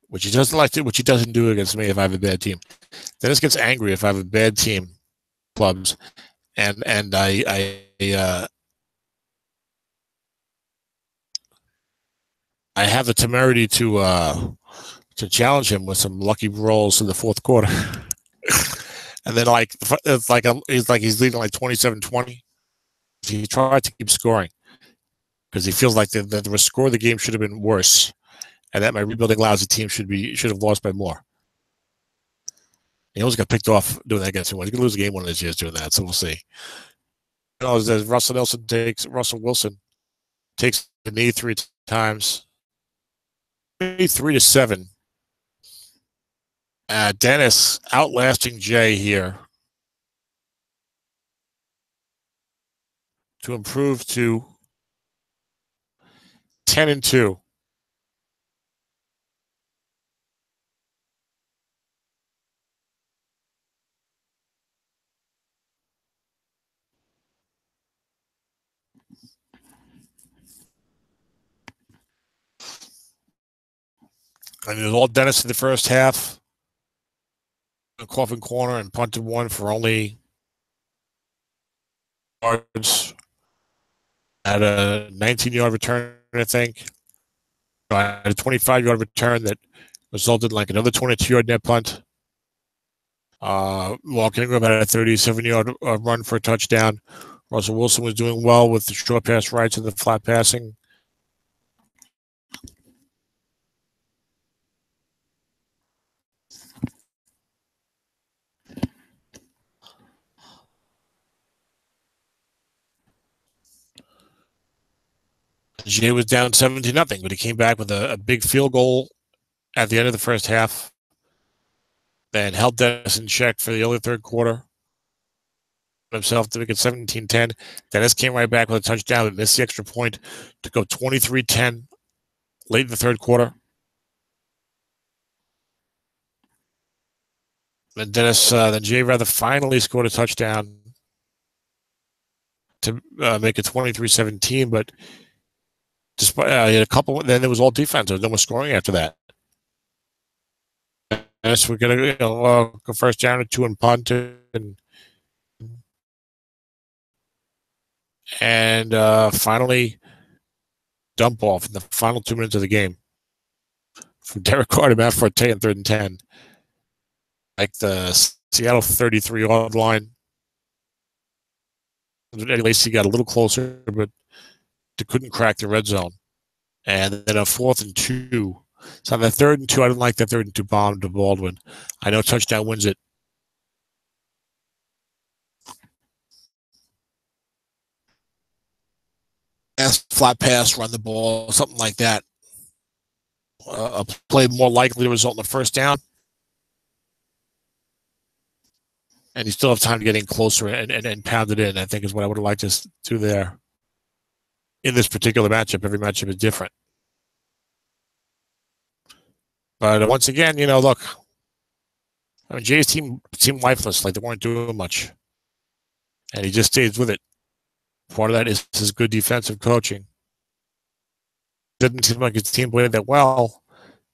S1: which he doesn't like to, which he doesn't do against me if I have a bad team. Dennis gets angry if I have a bad team, clubs, and I have the temerity to challenge him with some lucky rolls in the 4th quarter. And then he's leading like 27-20. He tried to keep scoring because he feels like the score of the game should have been worse, and that my rebuilding lousy team should have lost by more. He always got picked off doing that against him. He's going to lose the game one of these years doing that, so we'll see. Russell Wilson takes the knee 3 times. 3-7. Dennis outlasting Jay here to improve to 10-2. And it was all Dennis in the first half. A coffin corner and punted one for only yards. Had a 19-yard return, I think. I had a 25-yard return that resulted in like another 22-yard net punt. Mark Ingram had a 37-yard run for a touchdown. Russell Wilson was doing well with the short pass rights and the flat passing. Jay was down 17-0, but he came back with a big field goal at the end of the first half. Then held Dennis in check for the early third quarter. Himself to make it 17-10. Dennis came right back with a touchdown, but missed the extra point to go 23-10 late in the third quarter. Then then Jay Rather finally scored a touchdown to make it 23-17, but despite he had a couple, then it was all defense. There was no more scoring after that. Dennis would get a first down or two and punt, and finally dump off in the final 2 minutes of the game from Derek Carr to Matt Forte in 3rd and 10. Like the Seattle 33-yard line. Eddie Lacy got a little closer, but they couldn't crack the red zone. And then a 4th and 2. So on the 3rd and 2, I didn't like that 3rd and 2 bomb to Baldwin. I know touchdown wins it. Flat pass, run the ball, something like that. A play more likely to result in a first down. And you still have time to get in closer and pound it in, I think is what I would have liked to do there. In this particular matchup, every matchup is different. But once again, look, I mean, Jay's team seemed lifeless, like they weren't doing much. And he just stays with it. Part of that is his good defensive coaching. Didn't seem like his team played that well.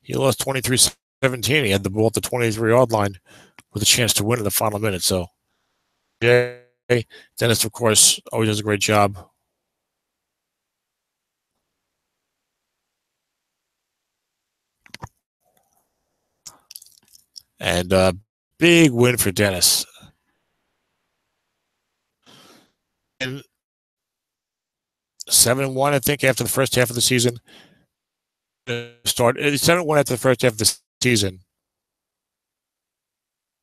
S1: He lost 23-17. He had the ball at the 23-yard line with a chance to win in the final minute. So, Jay, Dennis, of course, always does a great job. And big win for Dennis. And 7-1, I think, after the first half of the season. 7-1 after the first half of the season.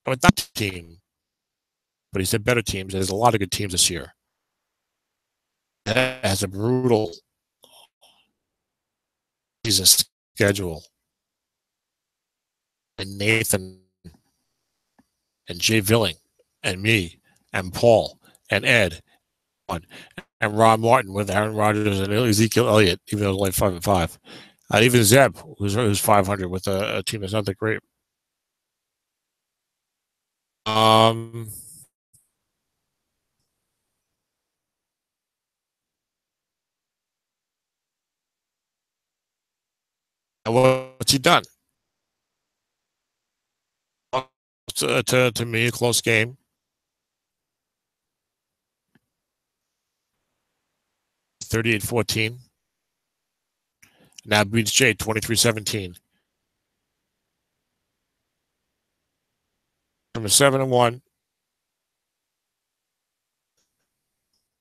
S1: I mean, not the team, but he said better teams. There's a lot of good teams this year. That has a brutal season schedule. And Nathan and Jay Villing and me and Paul and Ed and Ron Martin with Aaron Rodgers and Ezekiel Elliott, even though it was only 5-5. Even Zeb, who's 500 with a team that's not that great. What's he done? To me, a close game. 38-14. Now beats Jay 23-17. From a 7-1,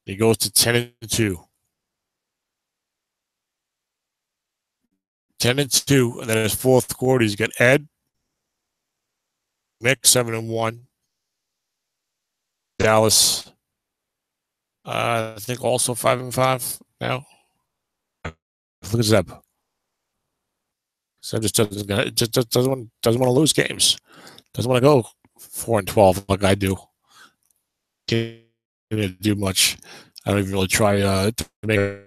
S1: he goes to 10-2. 10-2, and then his fourth quarter, he's got Ed, Mick 7-1, Dallas, I think also 5-5 now. Look at Zeb. Zeb just doesn't want to lose games. Doesn't want to go 4-12 like I do. Can't do much. I don't even really try to make it.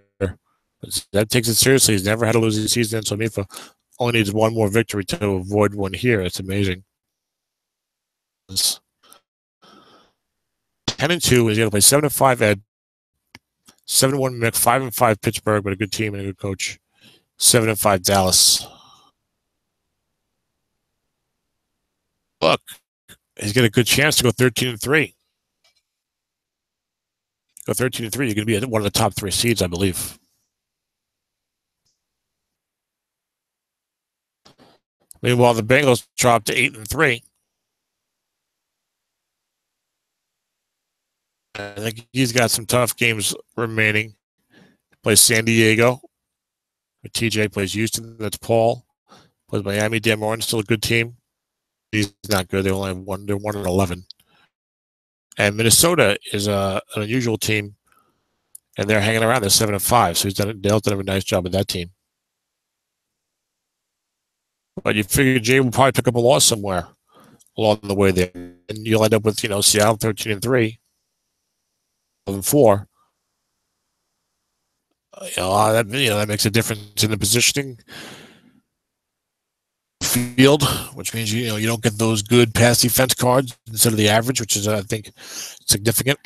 S1: That takes it seriously. He's never had a losing season in SOMIFA. Only needs one more victory to avoid one here. It's amazing. 10-2. He's going to play 7-5 Ed, 7-1 Mick, 5-5 Pittsburgh, but a good team and a good coach. 7-5 Dallas. Look, he's got a good chance to go 13-3. Go 13-3. You're going to be one of the top 3 seeds, I believe. Meanwhile, the Bengals dropped to 8-3. I think he's got some tough games remaining. Plays San Diego. TJ plays Houston. That's Paul. Plays Miami. Dan Morin's still a good team. He's not good. They only have one. They're 1-11. And Minnesota is an unusual team, and they're hanging around. They're 7-5. So Dale's done a nice job with that team. But you figure Jay will probably pick up a loss somewhere along the way there, and you'll end up with Seattle 13-3, 11-4. That makes a difference in the positioning field, which means you don't get those good pass defense cards instead of the average, which is I think significant.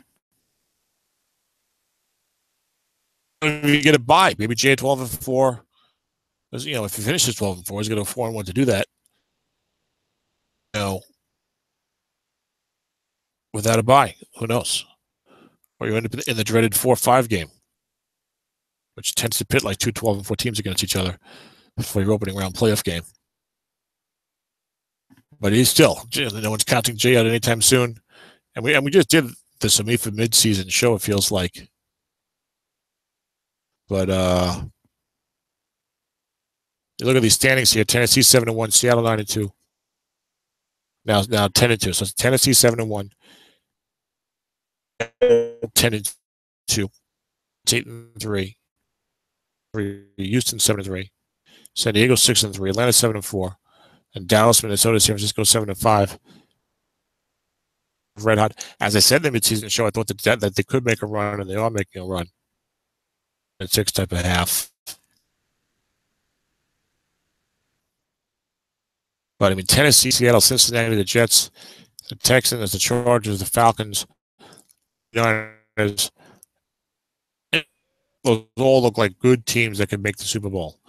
S1: If you get a bye, maybe Jay 12-4. If he finishes 12-4, he's going to go 4-1 to do that. Without a bye, who knows? Or you end up in the dreaded 4-5 game, which tends to pit like 2 12-4 teams against each other for your opening round playoff game. But he's still, no one's counting Jay out anytime soon. And we just did the SOMIFA midseason show, it feels like. But you look at these standings here: Tennessee 7-1, Seattle 9-2. Now 10-2. So it's Tennessee 7-1, 10-2, 8-3. Houston 7-3, San Diego 6-3, Atlanta 7-4, and Dallas, Minnesota, San Francisco 7-5. Red hot. As I said in the midseason show, I thought that they could make a run, and they are making a run. At 6.5. But I mean, Tennessee, Seattle, Cincinnati, the Jets, the Texans, the Chargers, the Falcons, those all look like good teams that can make the Super Bowl.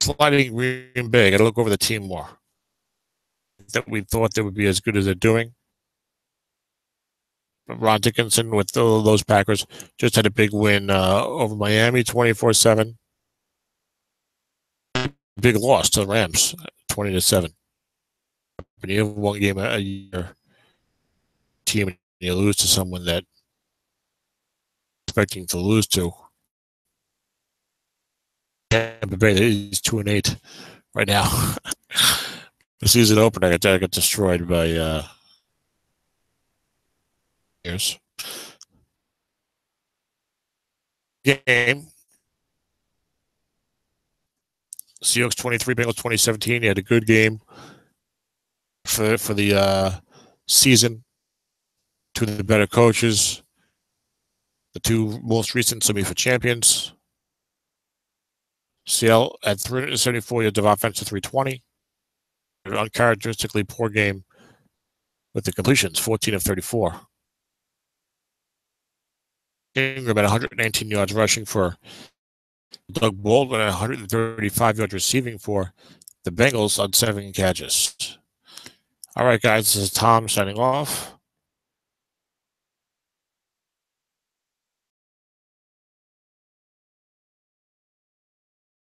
S1: Sliding Green Bay, I got to look over the team more. That we thought they would be as good as they're doing. But Ron Dickinson with those Packers just had a big win over Miami, 24-7. Big loss to the Rams, 20-7. But you have one game a year team and you lose to someone that expecting to lose to. Tampa Bay is 2-8 right now. The season opener, I got destroyed by years. Game. Seahawks 23, Bengals 2017. He had a good game for the season. Two of the better coaches. The two most recent SOMIFA champions. Seattle at 374 yards of offense to 320. An uncharacteristically poor game with the completions, 14 of 34. Ingram at 119 yards rushing for Doug Baldwin at 135 yards receiving for the Bengals on 7 catches. All right, guys, this is Tom signing off.